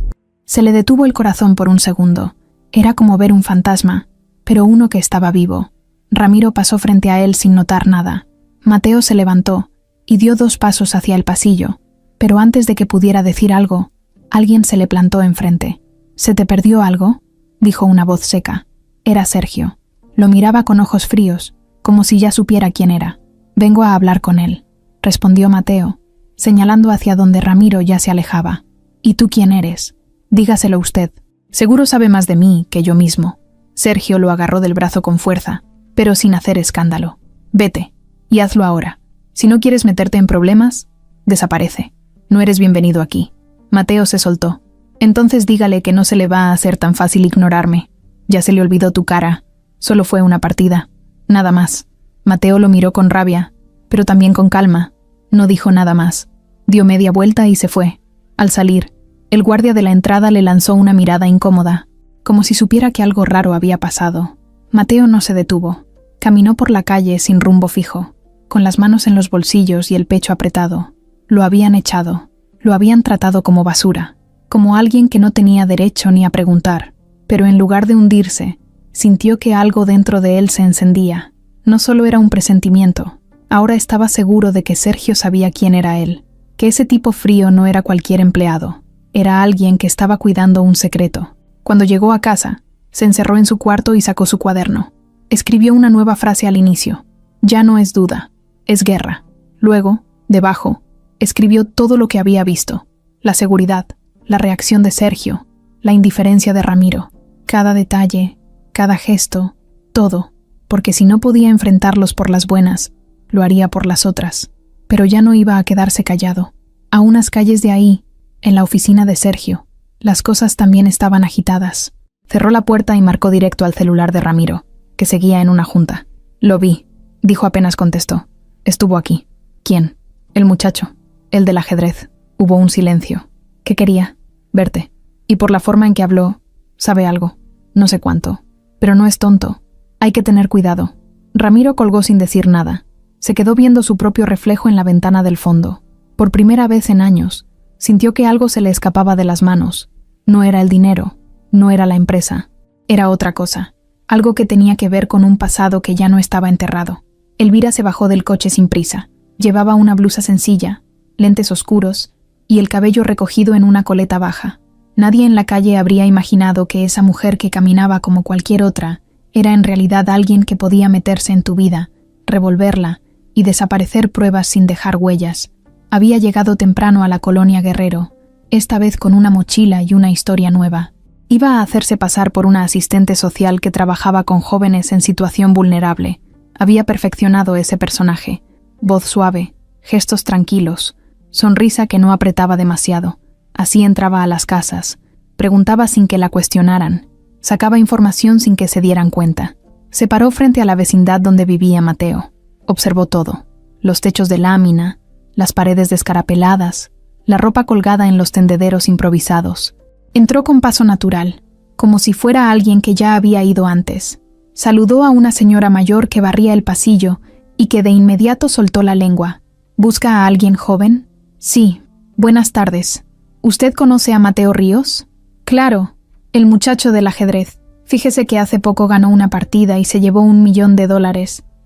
Speaker 1: Se le detuvo el corazón por un segundo. Era como ver un fantasma, pero uno que estaba vivo. Ramiro pasó frente a él sin notar nada. Mateo se levantó y dio 2 pasos hacia el pasillo, pero antes de que pudiera decir algo, alguien se le plantó enfrente. ¿Se te perdió algo?, dijo una voz seca. Era Sergio. Lo miraba con ojos fríos, como si ya supiera quién era. Vengo a hablar con él, respondió Mateo, señalando hacia donde Ramiro ya se alejaba. ¿Y tú quién eres? Dígaselo usted. Seguro sabe más de mí que yo mismo. Sergio lo agarró del brazo con fuerza, pero sin hacer escándalo. Vete, y hazlo ahora. Si no quieres meterte en problemas, desaparece. No eres bienvenido aquí. Mateo se soltó. Entonces dígale que no se le va a hacer tan fácil ignorarme. Ya se le olvidó tu cara. Solo fue una partida. Nada más. Mateo lo miró con rabia, pero también con calma. No dijo nada más. Dio media vuelta y se fue. Al salir, el guardia de la entrada le lanzó una mirada incómoda, como si supiera que algo raro había pasado. Mateo no se detuvo. Caminó por la calle sin rumbo fijo, con las manos en los bolsillos y el pecho apretado. Lo habían echado. Lo habían tratado como basura, como alguien que no tenía derecho ni a preguntar. Pero en lugar de hundirse, sintió que algo dentro de él se encendía. No solo era un presentimiento, ahora estaba seguro de que Sergio sabía quién era él, que ese tipo frío no era cualquier empleado, era alguien que estaba cuidando un secreto. Cuando llegó a casa, se encerró en su cuarto y sacó su cuaderno. Escribió una nueva frase al inicio: ya no es duda, es guerra. Luego, debajo, escribió todo lo que había visto: la seguridad, la reacción de Sergio, la indiferencia de Ramiro, cada detalle, cada gesto, todo, porque si no podía enfrentarlos por las buenas, lo haría por las otras. Pero ya no iba a quedarse callado. A unas calles de ahí, en la oficina de Sergio, las cosas también estaban agitadas. Cerró la puerta y marcó directo al celular de Ramiro, que seguía en una junta. Lo vi, dijo apenas contestó. Estuvo aquí. ¿Quién? El muchacho, el del ajedrez. Hubo un silencio. ¿Qué quería? Verte. Y por la forma en que habló, sabe algo. No sé cuánto. Pero no es tonto. Hay que tener cuidado. Ramiro colgó sin decir nada. Se quedó viendo su propio reflejo en la ventana del fondo. Por primera vez en años, sintió que algo se le escapaba de las manos. No era el dinero, no era la empresa. Era otra cosa. Algo que tenía que ver con un pasado que ya no estaba enterrado. Elvira se bajó del coche sin prisa. Llevaba una blusa sencilla, lentes oscuros y el cabello recogido en una coleta baja. Nadie en la calle habría imaginado que esa mujer que caminaba como cualquier otra era en realidad alguien que podía meterse en tu vida, revolverla y desaparecer pruebas sin dejar huellas. Había llegado temprano a la colonia Guerrero, esta vez con una mochila y una historia nueva. Iba a hacerse pasar por una asistente social que trabajaba con jóvenes en situación vulnerable. Había perfeccionado ese personaje. Voz suave, gestos tranquilos, sonrisa que no apretaba demasiado. Así entraba a las casas, preguntaba sin que la cuestionaran, sacaba información sin que se dieran cuenta. Se paró frente a la vecindad donde vivía Mateo. Observó todo: los techos de lámina, las paredes descarapeladas, la ropa colgada en los tendederos improvisados. Entró con paso natural, como si fuera alguien que ya había ido antes. Saludó a una señora mayor que barría el pasillo y que de inmediato soltó la lengua. ¿Busca a alguien joven? Sí. Buenas tardes. ¿Usted conoce a Mateo Ríos? Claro, el muchacho del ajedrez. Fíjese que hace poco ganó una partida y se llevó $1 millón.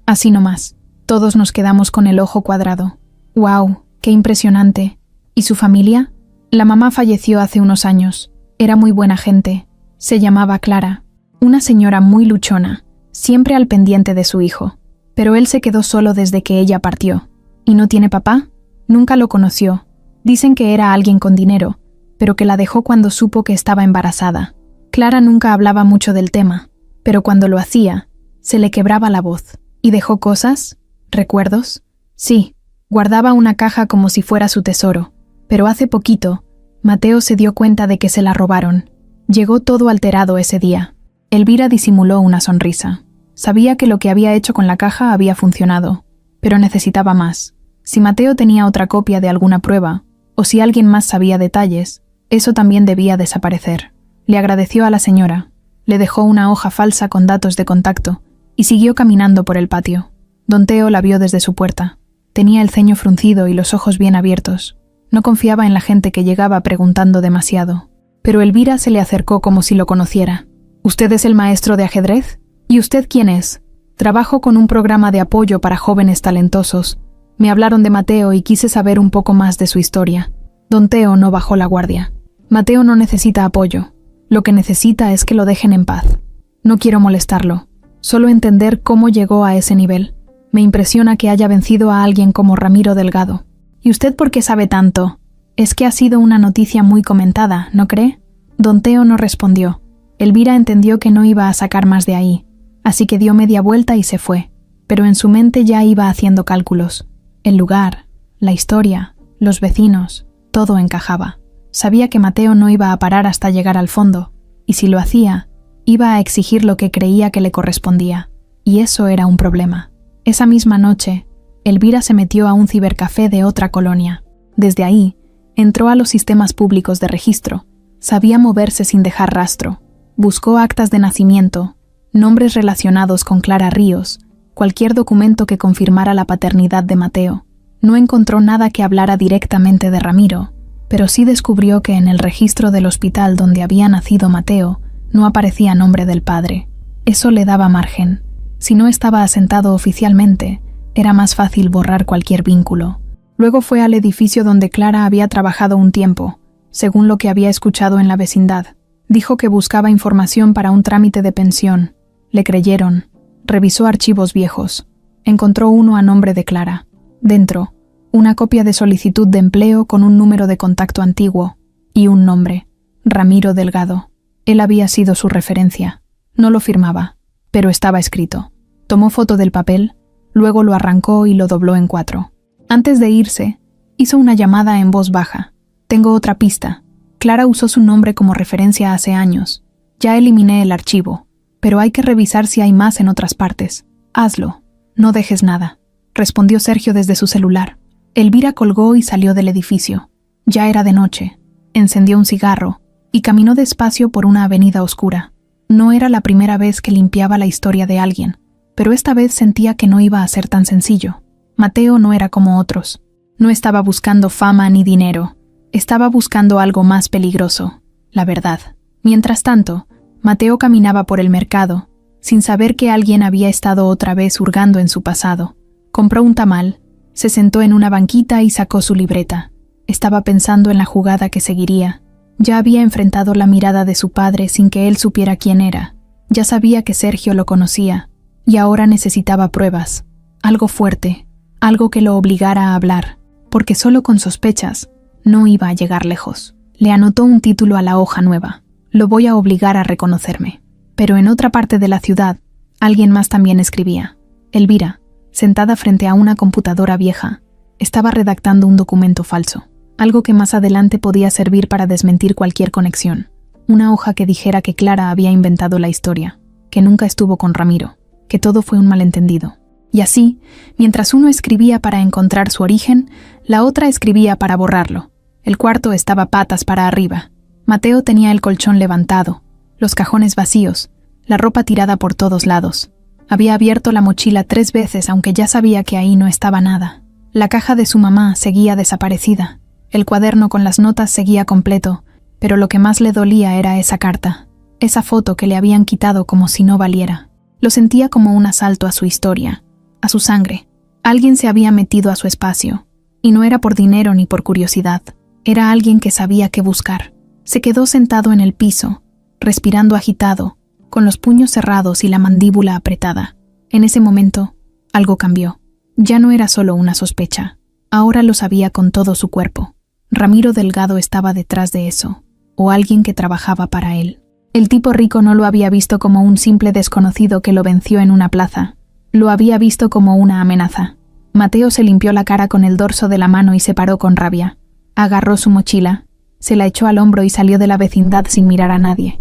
Speaker 1: Así nomás. Todos nos quedamos con el ojo cuadrado. ¡Guau! ¡Qué impresionante! ¿Y su familia? La mamá falleció hace unos años. Era muy buena gente. Se llamaba Clara. Una señora muy luchona, siempre al pendiente de su hijo. Pero él se quedó solo desde que ella partió. ¿Y no tiene papá? Nunca lo conoció. Dicen que era alguien con dinero, pero que la dejó cuando supo que estaba embarazada. Clara nunca hablaba mucho del tema, pero cuando lo hacía, se le quebraba la voz. ¿Y dejó cosas? ¿Recuerdos? Sí, guardaba una caja como si fuera su tesoro. Pero hace poquito, Mateo se dio cuenta de que se la robaron. Llegó todo alterado ese día. Elvira disimuló una sonrisa. Sabía que lo que había hecho con la caja había funcionado, pero necesitaba más. Si Mateo tenía otra copia de alguna prueba, o si alguien más sabía detalles, eso también debía desaparecer. Le agradeció a la señora, le dejó una hoja falsa con datos de contacto y siguió caminando por el patio. Don Teo la vio desde su puerta. Tenía el ceño fruncido y los ojos bien abiertos. No confiaba en la gente que llegaba preguntando demasiado. Pero Elvira se le acercó como si lo conociera. ¿Usted es el maestro de ajedrez? ¿Y usted quién es? Trabajo con un programa de apoyo para jóvenes talentosos. Me hablaron de Mateo y quise saber un poco más de su historia. Don Teo no bajó la guardia. Mateo no necesita apoyo. Lo que necesita es que lo dejen en paz. No quiero molestarlo. Solo entender cómo llegó a ese nivel. Me impresiona que haya vencido a alguien como Ramiro Delgado. ¿Y usted por qué sabe tanto? Es que ha sido una noticia muy comentada, ¿no cree? Don Teo no respondió. Elvira entendió que no iba a sacar más de ahí, así que dio media vuelta y se fue. Pero en su mente ya iba haciendo cálculos. El lugar, la historia, los vecinos, todo encajaba. Sabía que Mateo no iba a parar hasta llegar al fondo, y si lo hacía, iba a exigir lo que creía que le correspondía. Y eso era un problema. Esa misma noche, Elvira se metió a un cibercafé de otra colonia. Desde ahí, entró a los sistemas públicos de registro. Sabía moverse sin dejar rastro. Buscó actas de nacimiento, nombres relacionados con Clara Ríos, cualquier documento que confirmara la paternidad de Mateo. No encontró nada que hablara directamente de Ramiro, pero sí descubrió que en el registro del hospital donde había nacido Mateo no aparecía nombre del padre. Eso le daba margen. Si no estaba asentado oficialmente, era más fácil borrar cualquier vínculo. Luego fue al edificio donde Clara había trabajado un tiempo, según lo que había escuchado en la vecindad. Dijo que buscaba información para un trámite de pensión. Le creyeron. Revisó archivos viejos. Encontró uno a nombre de Clara. Dentro, una copia de solicitud de empleo con un número de contacto antiguo y un nombre, Ramiro Delgado. Él había sido su referencia. No lo firmaba, pero estaba escrito. Tomó foto del papel, luego lo arrancó y lo dobló en 4. Antes de irse, hizo una llamada en voz baja. Tengo otra pista. Clara usó su nombre como referencia hace años. Ya eliminé el archivo, pero hay que revisar si hay más en otras partes. Hazlo. No dejes nada, respondió Sergio desde su celular. Elvira colgó y salió del edificio. Ya era de noche. Encendió un cigarro y caminó despacio por una avenida oscura. No era la primera vez que limpiaba la historia de alguien, pero esta vez sentía que no iba a ser tan sencillo. Mateo no era como otros. No estaba buscando fama ni dinero. Estaba buscando algo más peligroso, la verdad. Mientras tanto, Mateo caminaba por el mercado, sin saber que alguien había estado otra vez hurgando en su pasado. Compró un tamal, se sentó en una banquita y sacó su libreta. Estaba pensando en la jugada que seguiría. Ya había enfrentado la mirada de su padre sin que él supiera quién era. Ya sabía que Sergio lo conocía, y ahora necesitaba pruebas. Algo fuerte, algo que lo obligara a hablar, porque solo con sospechas no iba a llegar lejos. Le anotó un título a la hoja nueva. Lo voy a obligar a reconocerme. Pero en otra parte de la ciudad, alguien más también escribía. Elvira, sentada frente a una computadora vieja, estaba redactando un documento falso. Algo que más adelante podía servir para desmentir cualquier conexión. Una hoja que dijera que Clara había inventado la historia, que nunca estuvo con Ramiro, que todo fue un malentendido. Y así, mientras uno escribía para encontrar su origen, la otra escribía para borrarlo. El cuarto estaba patas para arriba. Mateo tenía el colchón levantado, los cajones vacíos, la ropa tirada por todos lados. Había abierto la mochila 3 veces, aunque ya sabía que ahí no estaba nada. La caja de su mamá seguía desaparecida. El cuaderno con las notas seguía completo, pero lo que más le dolía era esa carta, esa foto que le habían quitado como si no valiera. Lo sentía como un asalto a su historia, a su sangre. Alguien se había metido a su espacio, y no era por dinero ni por curiosidad. Era alguien que sabía qué buscar. Se quedó sentado en el piso, respirando agitado, con los puños cerrados y la mandíbula apretada. En ese momento, algo cambió. Ya no era solo una sospecha. Ahora lo sabía con todo su cuerpo. Ramiro Delgado estaba detrás de eso, o alguien que trabajaba para él. El tipo rico no lo había visto como un simple desconocido que lo venció en una plaza. Lo había visto como una amenaza. Mateo se limpió la cara con el dorso de la mano y se paró con rabia. Agarró su mochila, se la echó al hombro y salió de la vecindad sin mirar a nadie.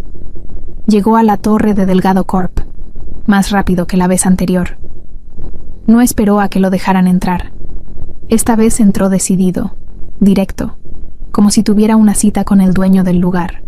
Speaker 1: Llegó a la torre de Delgado Corp, más rápido que la vez anterior. No esperó a que lo dejaran entrar. Esta vez entró decidido, directo, como si tuviera una cita con el dueño del lugar.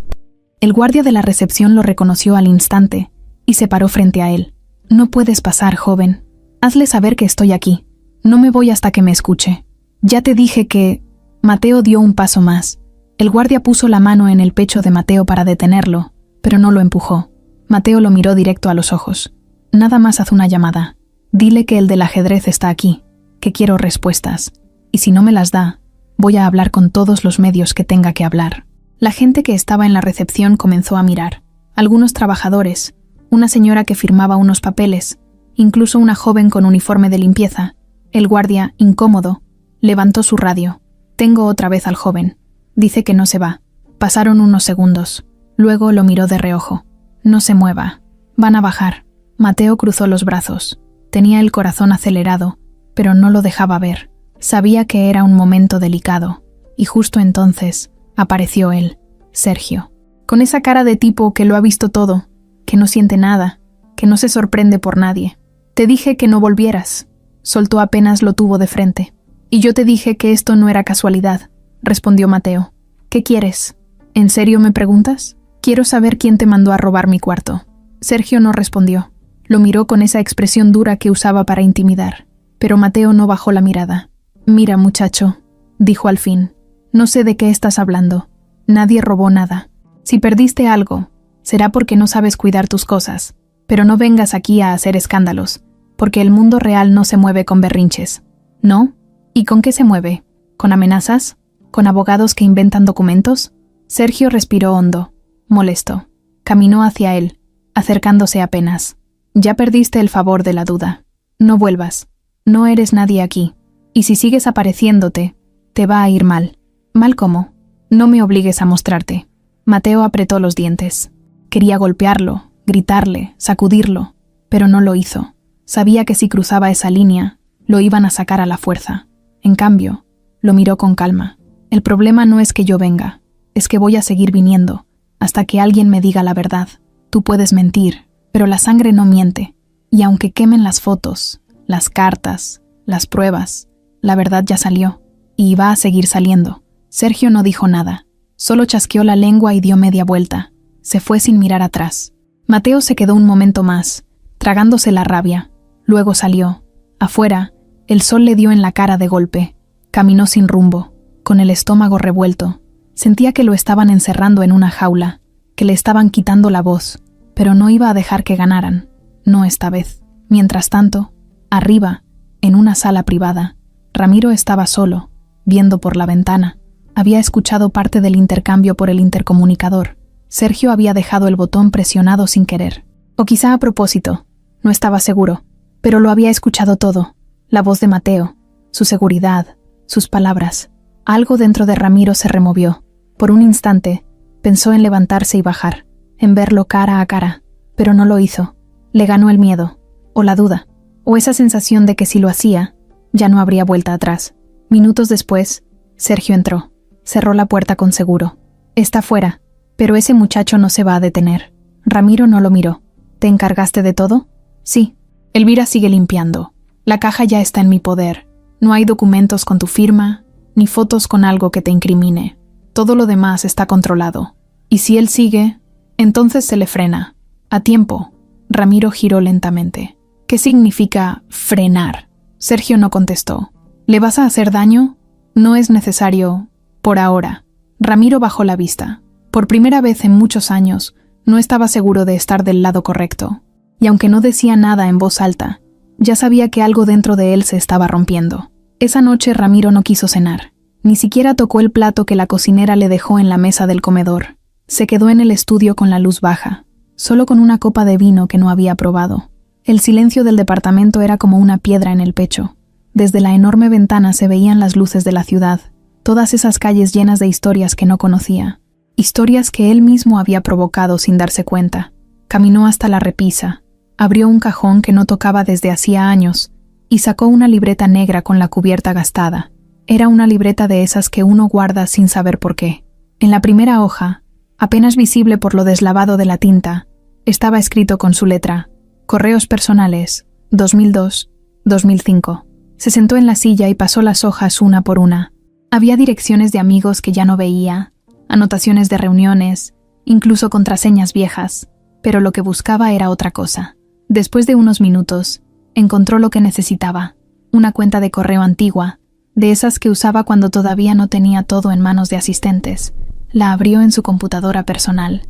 Speaker 1: El guardia de la recepción lo reconoció al instante y se paró frente a él. No puedes pasar, joven. Hazle saber que estoy aquí. No me voy hasta que me escuche. Ya te dije que... Mateo dio un paso más. El guardia puso la mano en el pecho de Mateo para detenerlo, pero no lo empujó. Mateo lo miró directo a los ojos. Nada más haz una llamada. Dile que el del ajedrez está aquí, que quiero respuestas. Y si no me las da, voy a hablar con todos los medios que tenga que hablar. La gente que estaba en la recepción comenzó a mirar. Algunos trabajadores, una señora que firmaba unos papeles, incluso una joven con uniforme de limpieza. El guardia, incómodo, levantó su radio. Tengo otra vez al joven. Dice que no se va. Pasaron unos segundos. Luego lo miró de reojo. No se mueva. Van a bajar. Mateo cruzó los brazos. Tenía el corazón acelerado, pero no lo dejaba ver. Sabía que era un momento delicado. Y justo entonces apareció él, Sergio. Con esa cara de tipo que lo ha visto todo, que no siente nada, que no se sorprende por nadie. Te dije que no volvieras. Soltó apenas lo tuvo de frente. Y yo te dije que esto no era casualidad, respondió Mateo. ¿Qué quieres? ¿En serio me preguntas? Quiero saber quién te mandó a robar mi cuarto. Sergio no respondió. Lo miró con esa expresión dura que usaba para intimidar. Pero Mateo no bajó la mirada. Mira, muchacho, dijo al fin. No sé de qué estás hablando. Nadie robó nada. Si perdiste algo, será porque no sabes cuidar tus cosas. Pero no vengas aquí a hacer escándalos, porque el mundo real no se mueve con berrinches. ¿No? ¿Y con qué se mueve? ¿Con amenazas? ¿Con abogados que inventan documentos? Sergio respiró hondo, molesto. Caminó hacia él, acercándose apenas. Ya perdiste el favor de la duda. No vuelvas. No eres nadie aquí. Y si sigues apareciéndote, te va a ir mal. ¿Mal cómo? No me obligues a mostrarte. Mateo apretó los dientes. Quería golpearlo, gritarle, sacudirlo, pero no lo hizo. Sabía que si cruzaba esa línea, lo iban a sacar a la fuerza. En cambio, lo miró con calma. El problema no es que yo venga, es que voy a seguir viniendo, hasta que alguien me diga la verdad. Tú puedes mentir, pero la sangre no miente. Y aunque quemen las fotos, las cartas, las pruebas, la verdad ya salió, y va a seguir saliendo. Sergio no dijo nada, solo chasqueó la lengua y dio media vuelta. Se fue sin mirar atrás. Mateo se quedó un momento más, tragándose la rabia. Luego salió. Afuera, el sol le dio en la cara de golpe. Caminó sin rumbo, con el estómago revuelto. Sentía que lo estaban encerrando en una jaula, que le estaban quitando la voz, pero no iba a dejar que ganaran. No esta vez. Mientras tanto, arriba, en una sala privada, Ramiro estaba solo, viendo por la ventana. Había escuchado parte del intercambio por el intercomunicador. Sergio había dejado el botón presionado sin querer. O quizá a propósito, no estaba seguro, pero lo había escuchado todo. La voz de Mateo, su seguridad, sus palabras. Algo dentro de Ramiro se removió. Por un instante, pensó en levantarse y bajar, en verlo cara a cara, pero no lo hizo. Le ganó el miedo, o la duda, o esa sensación de que si lo hacía, ya no habría vuelta atrás. Minutos después, Sergio entró. Cerró la puerta con seguro. Está fuera, pero ese muchacho no se va a detener. Ramiro no lo miró. ¿Te encargaste de todo? Sí. Elvira sigue limpiando. La caja ya está en mi poder. No hay documentos con tu firma, ni fotos con algo que te incrimine. Todo lo demás está controlado. Y si él sigue, entonces se le frena. A tiempo. Ramiro giró lentamente. ¿Qué significa frenar? Sergio no contestó. ¿Le vas a hacer daño? No es necesario, por ahora. Ramiro bajó la vista. Por primera vez en muchos años, no estaba seguro de estar del lado correcto. Y aunque no decía nada en voz alta, ya sabía que algo dentro de él se estaba rompiendo. Esa noche Ramiro no quiso cenar. Ni siquiera tocó el plato que la cocinera le dejó en la mesa del comedor. Se quedó en el estudio con la luz baja, solo con una copa de vino que no había probado. El silencio del departamento era como una piedra en el pecho. Desde la enorme ventana se veían las luces de la ciudad, todas esas calles llenas de historias que no conocía. Historias que él mismo había provocado sin darse cuenta. Caminó hasta la repisa, abrió un cajón que no tocaba desde hacía años y sacó una libreta negra con la cubierta gastada. Era una libreta de esas que uno guarda sin saber por qué. En la primera hoja, apenas visible por lo deslavado de la tinta, estaba escrito con su letra: Correos personales, 2002-2005. Se sentó en la silla y pasó las hojas una por una. Había direcciones de amigos que ya no veía, anotaciones de reuniones, incluso contraseñas viejas, pero lo que buscaba era otra cosa. Después de unos minutos, encontró lo que necesitaba: una cuenta de correo antigua, de esas que usaba cuando todavía no tenía todo en manos de asistentes. La abrió en su computadora personal.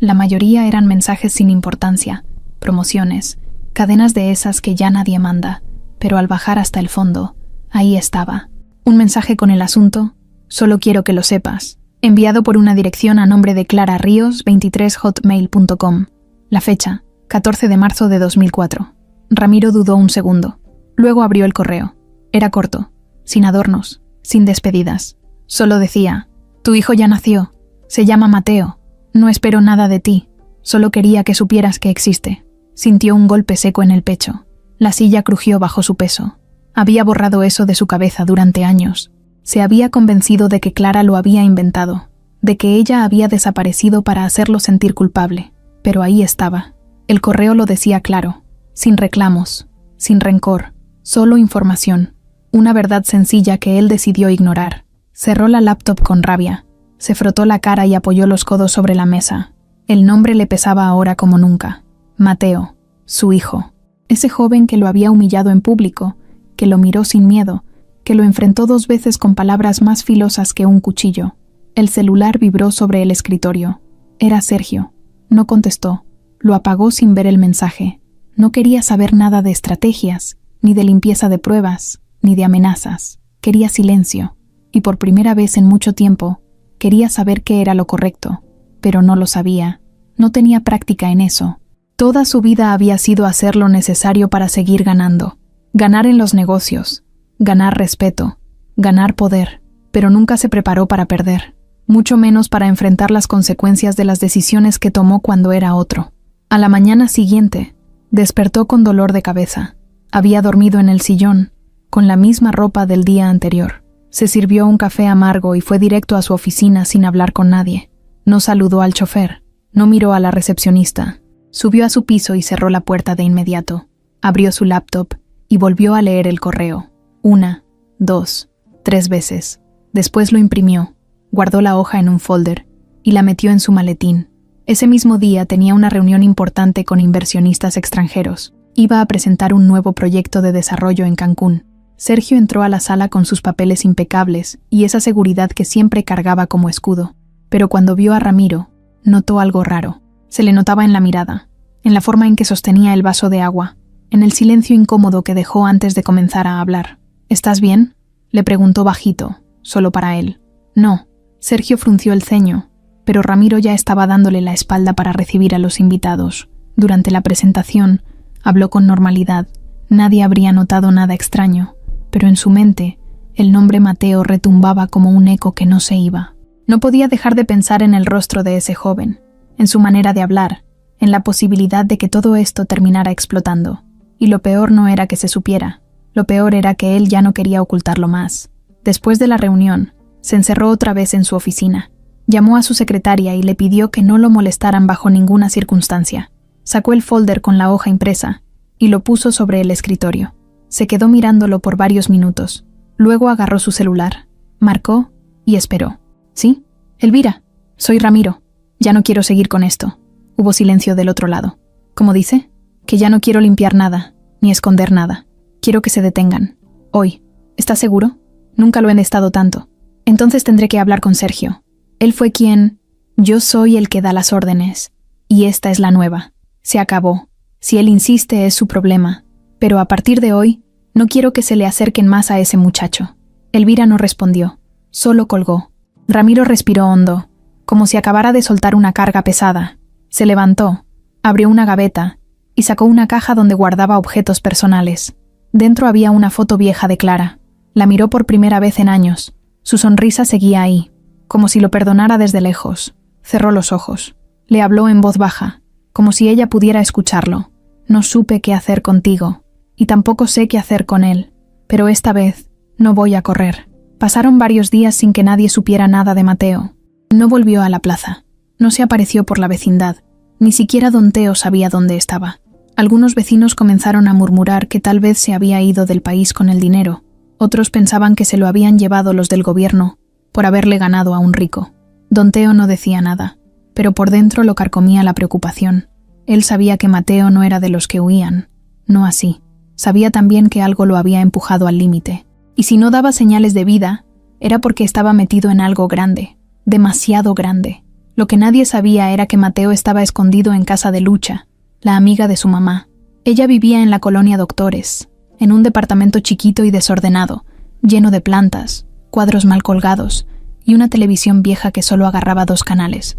Speaker 1: La mayoría eran mensajes sin importancia, promociones, cadenas de esas que ya nadie manda, pero al bajar hasta el fondo, ahí estaba. Un mensaje con el asunto: solo quiero que lo sepas, enviado por una dirección a nombre de Clara Ríos, 23hotmail.com. La fecha: 14 de marzo de 2004. Ramiro dudó un segundo. Luego abrió el correo. Era corto, sin adornos, sin despedidas. Solo decía: tu hijo ya nació, se llama Mateo. No espero nada de ti, solo quería que supieras que existe. Sintió un golpe seco en el pecho. La silla crujió bajo su peso. Había borrado eso de su cabeza durante años. Se había convencido de que Clara lo había inventado, de que ella había desaparecido para hacerlo sentir culpable. Pero ahí estaba. El correo lo decía claro, sin reclamos, sin rencor, solo información. Una verdad sencilla que él decidió ignorar. Cerró la laptop con rabia. Se frotó la cara y apoyó los codos sobre la mesa. El nombre le pesaba ahora como nunca. Mateo, su hijo. Ese joven que lo había humillado en público, que lo miró sin miedo, que lo enfrentó 2 veces con palabras más filosas que un cuchillo. El celular vibró sobre el escritorio. Era Sergio. No contestó. Lo apagó sin ver el mensaje. No quería saber nada de estrategias, ni de limpieza de pruebas, ni de amenazas. Quería silencio, y por primera vez en mucho tiempo, quería saber qué era lo correcto, pero no lo sabía. No tenía práctica en eso. Toda su vida había sido hacer lo necesario para seguir ganando. Ganar en los negocios, ganar respeto, ganar poder, pero nunca se preparó para perder, mucho menos para enfrentar las consecuencias de las decisiones que tomó cuando era otro. A la mañana siguiente, despertó con dolor de cabeza. Había dormido en el sillón, con la misma ropa del día anterior. Se sirvió un café amargo y fue directo a su oficina sin hablar con nadie. No saludó al chofer, no miró a la recepcionista. Subió a su piso y cerró la puerta de inmediato. Abrió su laptop y volvió a leer el correo. 1, 2, 3 veces. Después lo imprimió, guardó la hoja en un folder y la metió en su maletín. Ese mismo día tenía una reunión importante con inversionistas extranjeros. Iba a presentar un nuevo proyecto de desarrollo en Cancún. Sergio entró a la sala con sus papeles impecables y esa seguridad que siempre cargaba como escudo. Pero cuando vio a Ramiro, notó algo raro. Se le notaba en la mirada, en la forma en que sostenía el vaso de agua, en el silencio incómodo que dejó antes de comenzar a hablar. ¿Estás bien?, le preguntó bajito, solo para él. No. Sergio frunció el ceño, pero Ramiro ya estaba dándole la espalda para recibir a los invitados. Durante la presentación, habló con normalidad. Nadie habría notado nada extraño, pero en su mente, el nombre Mateo retumbaba como un eco que no se iba. No podía dejar de pensar en el rostro de ese joven, en su manera de hablar, en la posibilidad de que todo esto terminara explotando. Y lo peor no era que se supiera, lo peor era que él ya no quería ocultarlo más. Después de la reunión, se encerró otra vez en su oficina. Llamó a su secretaria y le pidió que no lo molestaran bajo ninguna circunstancia. Sacó el folder con la hoja impresa y lo puso sobre el escritorio. Se quedó mirándolo por varios minutos. Luego agarró su celular, marcó y esperó. ¿Sí? Elvira, soy Ramiro. Ya no quiero seguir con esto. Hubo silencio del otro lado. ¿Cómo dice? Que ya no quiero limpiar nada, ni esconder nada. Quiero que se detengan. Hoy. ¿Estás seguro? Nunca lo he estado tanto. Entonces tendré que hablar con Sergio. Él fue quien... Yo soy el que da las órdenes. Y esta es la nueva. Se acabó. Si él insiste es su problema. Pero a partir de hoy, no quiero que se le acerquen más a ese muchacho. Elvira no respondió. Solo colgó. Ramiro respiró hondo, como si acabara de soltar una carga pesada. Se levantó, abrió una gaveta y sacó una caja donde guardaba objetos personales. Dentro había una foto vieja de Clara. La miró por primera vez en años. Su sonrisa seguía ahí, como si lo perdonara desde lejos. Cerró los ojos. Le habló en voz baja, como si ella pudiera escucharlo. No supe qué hacer contigo, y tampoco sé qué hacer con él, pero esta vez no voy a correr. Pasaron varios días sin que nadie supiera nada de Mateo. No volvió a la plaza. No se apareció por la vecindad. Ni siquiera don Teo sabía dónde estaba. Algunos vecinos comenzaron a murmurar que tal vez se había ido del país con el dinero. Otros pensaban que se lo habían llevado los del gobierno por haberle ganado a un rico. Don Teo no decía nada, pero por dentro lo carcomía la preocupación. Él sabía que Mateo no era de los que huían. No así. Sabía también que algo lo había empujado al límite. Y si no daba señales de vida, era porque estaba metido en algo grande, demasiado grande. Lo que nadie sabía era que Mateo estaba escondido en casa de Lucha, la amiga de su mamá. Ella vivía en la colonia Doctores, en un departamento chiquito y desordenado, lleno de plantas, cuadros mal colgados y una televisión vieja que solo agarraba 2 canales.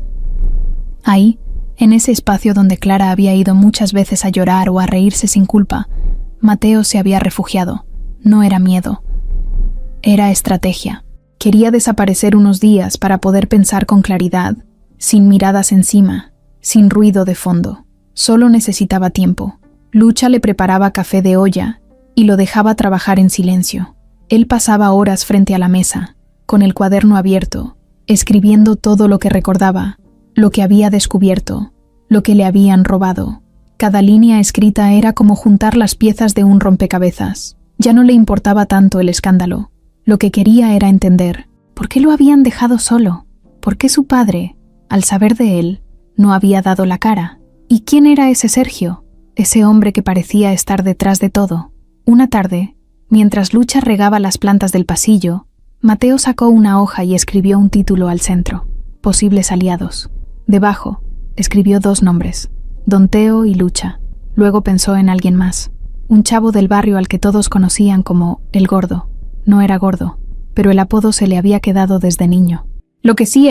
Speaker 1: Ahí, en ese espacio donde Clara había ido muchas veces a llorar o a reírse sin culpa, Mateo se había refugiado. No era miedo. Era estrategia. Quería desaparecer unos días para poder pensar con claridad, sin miradas encima, sin ruido de fondo. Solo necesitaba tiempo. Lucha le preparaba café de olla y lo dejaba trabajar en silencio. Él pasaba horas frente a la mesa, con el cuaderno abierto, escribiendo todo lo que recordaba, lo que había descubierto, lo que le habían robado. Cada línea escrita era como juntar las piezas de un rompecabezas. Ya no le importaba tanto el escándalo. Lo que quería era entender por qué lo habían dejado solo, por qué su padre, al saber de él, no había dado la cara. ¿Y quién era ese Sergio? Ese hombre que parecía estar detrás de todo. Una tarde, mientras Lucha regaba las plantas del pasillo, Mateo sacó una hoja y escribió un título al centro: Posibles aliados. Debajo, escribió 2 nombres: Don Teo y Lucha. Luego pensó en alguien más. Un chavo del barrio al que todos conocían como el Gordo. No era gordo, pero el apodo se le había quedado desde niño. Lo que sí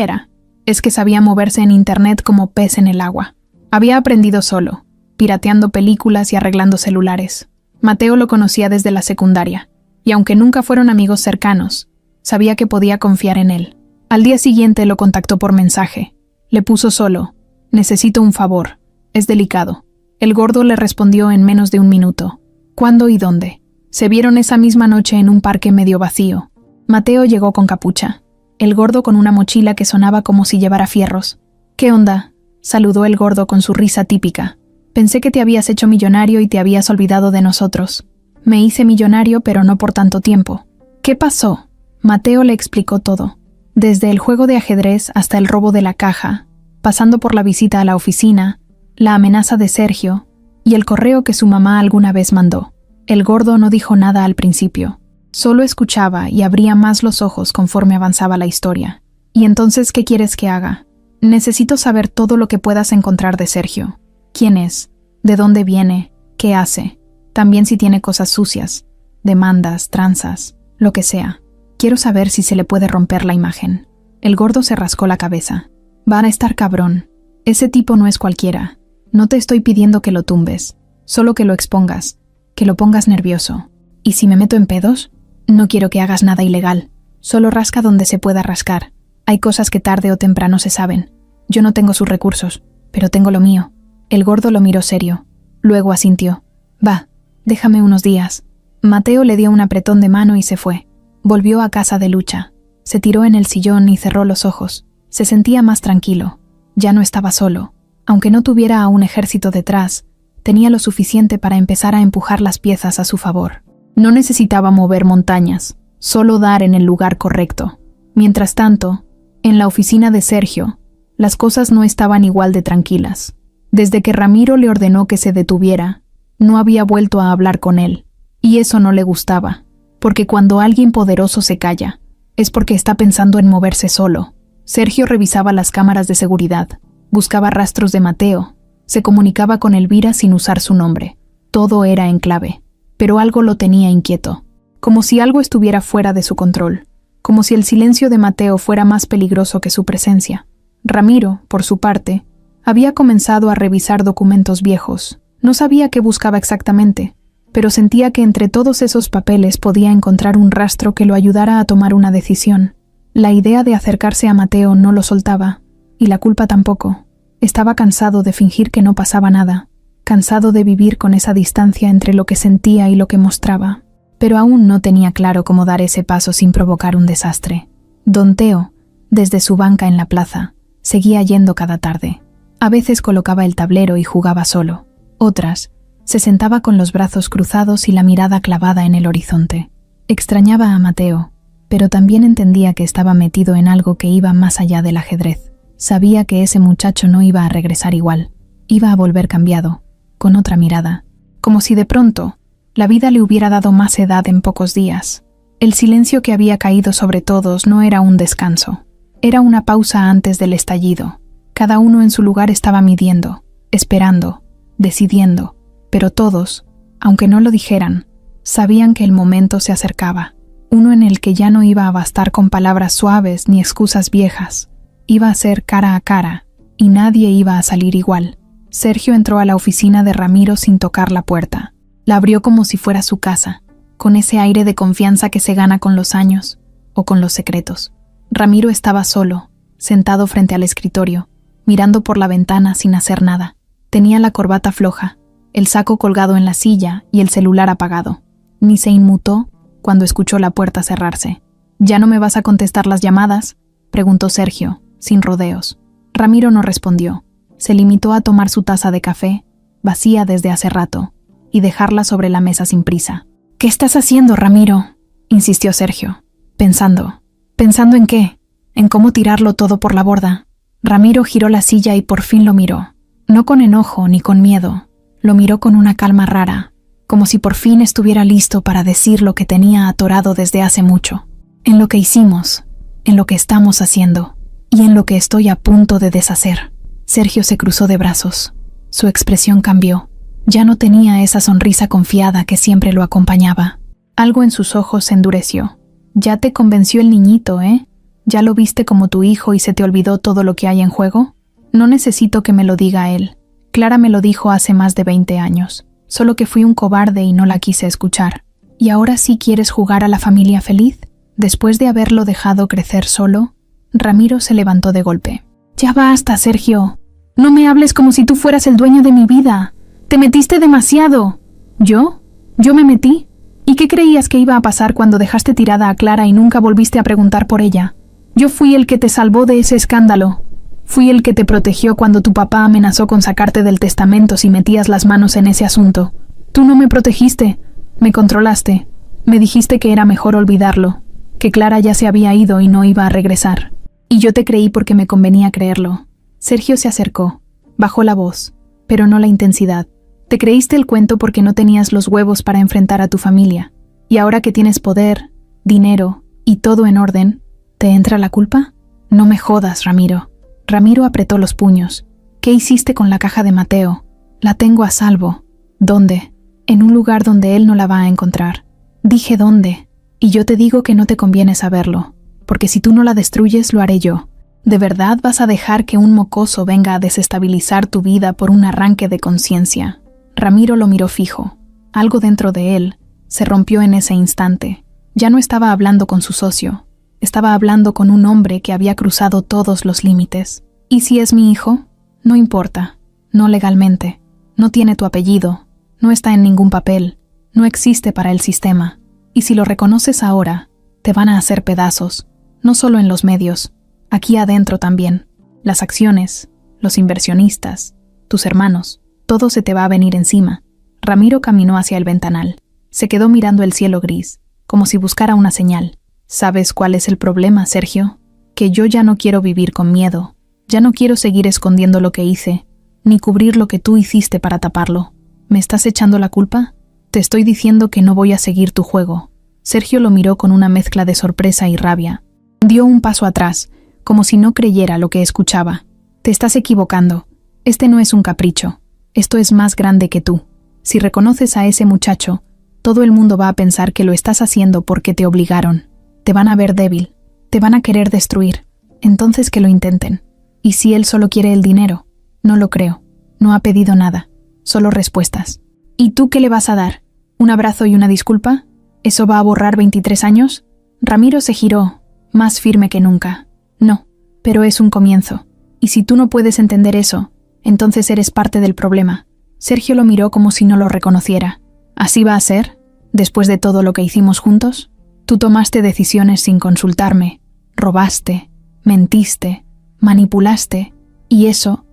Speaker 1: es que sabía moverse en internet como pez en el agua. Había aprendido solo, pirateando películas y arreglando celulares. Mateo lo conocía desde la secundaria, y aunque nunca fueron amigos cercanos, sabía que podía confiar en él. Al día siguiente lo contactó por mensaje. Le puso solo: «Necesito un favor. Es delicado». El Gordo le respondió en menos de un minuto. ¿Cuándo y dónde? Se vieron esa misma noche en un parque medio vacío. Mateo llegó con capucha. El Gordo con una mochila que sonaba como si llevara fierros. «¿Qué onda?», saludó el Gordo con su risa típica. «Pensé que te habías hecho millonario y te habías olvidado de nosotros». «Me hice millonario, pero no por tanto tiempo». «¿Qué pasó?». Mateo le explicó todo. Desde el juego de ajedrez hasta el robo de la caja, pasando por la visita a la oficina, la amenaza de Sergio y el correo que su mamá alguna vez mandó. El Gordo no dijo nada al principio. Solo escuchaba y abría más los ojos conforme avanzaba la historia. «¿Y entonces qué quieres que haga?». «Necesito saber todo lo que puedas encontrar de Sergio. ¿Quién es? ¿De dónde viene? ¿Qué hace? También si tiene cosas sucias, demandas, tranzas, lo que sea. Quiero saber si se le puede romper la imagen». El Gordo se rascó la cabeza. «Van a estar cabrón. Ese tipo no es cualquiera. No te estoy pidiendo que lo tumbes, solo que lo expongas, que lo pongas nervioso. ¿Y si me meto en pedos? No quiero que hagas nada ilegal. Solo rasca donde se pueda rascar. Hay cosas que tarde o temprano se saben. Yo no tengo sus recursos, pero tengo lo mío». El Gordo lo miró serio. Luego asintió. «Va, déjame unos días». Mateo le dio un apretón de mano y se fue. Volvió a casa de Lucha. Se tiró en el sillón y cerró los ojos. Se sentía más tranquilo. Ya no estaba solo. Aunque no tuviera a un ejército detrás, tenía lo suficiente para empezar a empujar las piezas a su favor. No necesitaba mover montañas, solo dar en el lugar correcto. Mientras tanto, en la oficina de Sergio, las cosas no estaban igual de tranquilas. Desde que Ramiro le ordenó que se detuviera, no había vuelto a hablar con él, y eso no le gustaba, porque cuando alguien poderoso se calla, es porque está pensando en moverse solo. Sergio revisaba las cámaras de seguridad, buscaba rastros de Mateo, se comunicaba con Elvira sin usar su nombre. Todo era en clave, pero algo lo tenía inquieto, como si algo estuviera fuera de su control, como si el silencio de Mateo fuera más peligroso que su presencia. Ramiro, por su parte, había comenzado a revisar documentos viejos. No sabía qué buscaba exactamente, pero sentía que entre todos esos papeles podía encontrar un rastro que lo ayudara a tomar una decisión. La idea de acercarse a Mateo no lo soltaba, y la culpa tampoco. Estaba cansado de fingir que no pasaba nada, cansado de vivir con esa distancia entre lo que sentía y lo que mostraba, pero aún no tenía claro cómo dar ese paso sin provocar un desastre. Don Teo, desde su banca en la plaza, seguía yendo cada tarde. A veces colocaba el tablero y jugaba solo. Otras, se sentaba con los brazos cruzados y la mirada clavada en el horizonte. Extrañaba a Mateo, pero también entendía que estaba metido en algo que iba más allá del ajedrez. Sabía que ese muchacho no iba a regresar igual. Iba a volver cambiado, con otra mirada, como si de pronto la vida le hubiera dado más edad en pocos días. El silencio que había caído sobre todos no era un descanso, era una pausa antes del estallido. Cada uno en su lugar estaba midiendo, esperando, decidiendo, pero todos, aunque no lo dijeran, sabían que el momento se acercaba, uno en el que ya no iba a bastar con palabras suaves ni excusas viejas. Iba a ser cara a cara, y nadie iba a salir igual. Sergio entró a la oficina de Ramiro sin tocar la puerta. La abrió como si fuera su casa, con ese aire de confianza que se gana con los años, o con los secretos. Ramiro estaba solo, sentado frente al escritorio, mirando por la ventana sin hacer nada. Tenía la corbata floja, el saco colgado en la silla y el celular apagado. Ni se inmutó cuando escuchó la puerta cerrarse. «¿Ya no me vas a contestar las llamadas?», preguntó Sergio, sin rodeos. Ramiro no respondió. Se limitó a tomar su taza de café, vacía desde hace rato, y dejarla sobre la mesa sin prisa. «¿Qué estás haciendo, Ramiro?», insistió Sergio. «Pensando. ¿Pensando en qué? En cómo tirarlo todo por la borda». Ramiro giró la silla y por fin lo miró. No con enojo ni con miedo. Lo miró con una calma rara, como si por fin estuviera listo para decir lo que tenía atorado desde hace mucho. «En lo que hicimos, en lo que estamos haciendo, y en lo que estoy a punto de deshacer». Sergio se cruzó de brazos. Su expresión cambió. Ya no tenía esa sonrisa confiada que siempre lo acompañaba. Algo en sus ojos se endureció. ¿Ya te convenció el niñito, eh? ¿Ya lo viste como tu hijo y se te olvidó todo lo que hay en juego? No necesito que me lo diga él. Clara me lo dijo hace más de 20 años. Solo que fui un cobarde y no la quise escuchar. ¿Y ahora sí quieres jugar a la familia feliz? Después de haberlo dejado crecer solo, Ramiro se levantó de golpe. Ya basta, Sergio. No me hables como si tú fueras el dueño de mi vida. Te metiste demasiado. ¿Yo? ¿Yo me metí? ¿Y qué creías que iba a pasar cuando dejaste tirada a Clara y nunca volviste a preguntar por ella? Yo fui el que te salvó de ese escándalo. Fui el que te protegió cuando tu papá amenazó con sacarte del testamento si metías las manos en ese asunto. Tú no me protegiste, me controlaste, me dijiste que era mejor olvidarlo, que Clara ya se había ido y no iba a regresar. Y yo te creí porque me convenía creerlo. Sergio se acercó, bajó la voz, pero no la intensidad. Te creíste el cuento porque no tenías los huevos para enfrentar a tu familia. Y ahora que tienes poder, dinero y todo en orden, ¿te entra la culpa? No me jodas, Ramiro. Ramiro apretó los puños. ¿Qué hiciste con la caja de Mateo? La tengo a salvo. ¿Dónde? En un lugar donde él no la va a encontrar. Dije dónde. Y yo te digo que no te conviene saberlo, porque si tú no la destruyes, lo haré yo. ¿De verdad vas a dejar que un mocoso venga a desestabilizar tu vida por un arranque de conciencia? Ramiro lo miró fijo. Algo dentro de él se rompió en ese instante. Ya no estaba hablando con su socio. Estaba hablando con un hombre que había cruzado todos los límites. ¿Y si es mi hijo? No importa. No legalmente. No tiene tu apellido. No está en ningún papel. No existe para el sistema. Y si lo reconoces ahora, te van a hacer pedazos. No solo en los medios. Aquí adentro también. Las acciones, los inversionistas, tus hermanos. Todo se te va a venir encima. Ramiro caminó hacia el ventanal. Se quedó mirando el cielo gris, como si buscara una señal. ¿Sabes cuál es el problema, Sergio? Que yo ya no quiero vivir con miedo. Ya no quiero seguir escondiendo lo que hice, ni cubrir lo que tú hiciste para taparlo. ¿Me estás echando la culpa? Te estoy diciendo que no voy a seguir tu juego. Sergio lo miró con una mezcla de sorpresa y rabia. Dio un paso atrás, como si no creyera lo que escuchaba. Te estás equivocando. Este no es un capricho. Esto es más grande que tú. Si reconoces a ese muchacho, todo el mundo va a pensar que lo estás haciendo porque te obligaron. Te van a ver débil, te van a querer destruir. Entonces que lo intenten. ¿Y si él solo quiere el dinero? No lo creo. No ha pedido nada. Solo respuestas. ¿Y tú qué le vas a dar? ¿Un abrazo y una disculpa? ¿Eso va a borrar 23 años? Ramiro se giró, más firme que nunca. No, pero es un comienzo. Y si tú no puedes entender eso, entonces eres parte del problema. Sergio lo miró como si no lo reconociera. ¿Así va a ser? ¿Después de todo lo que hicimos juntos? Tú tomaste decisiones sin consultarme, robaste, mentiste, manipulaste, y eso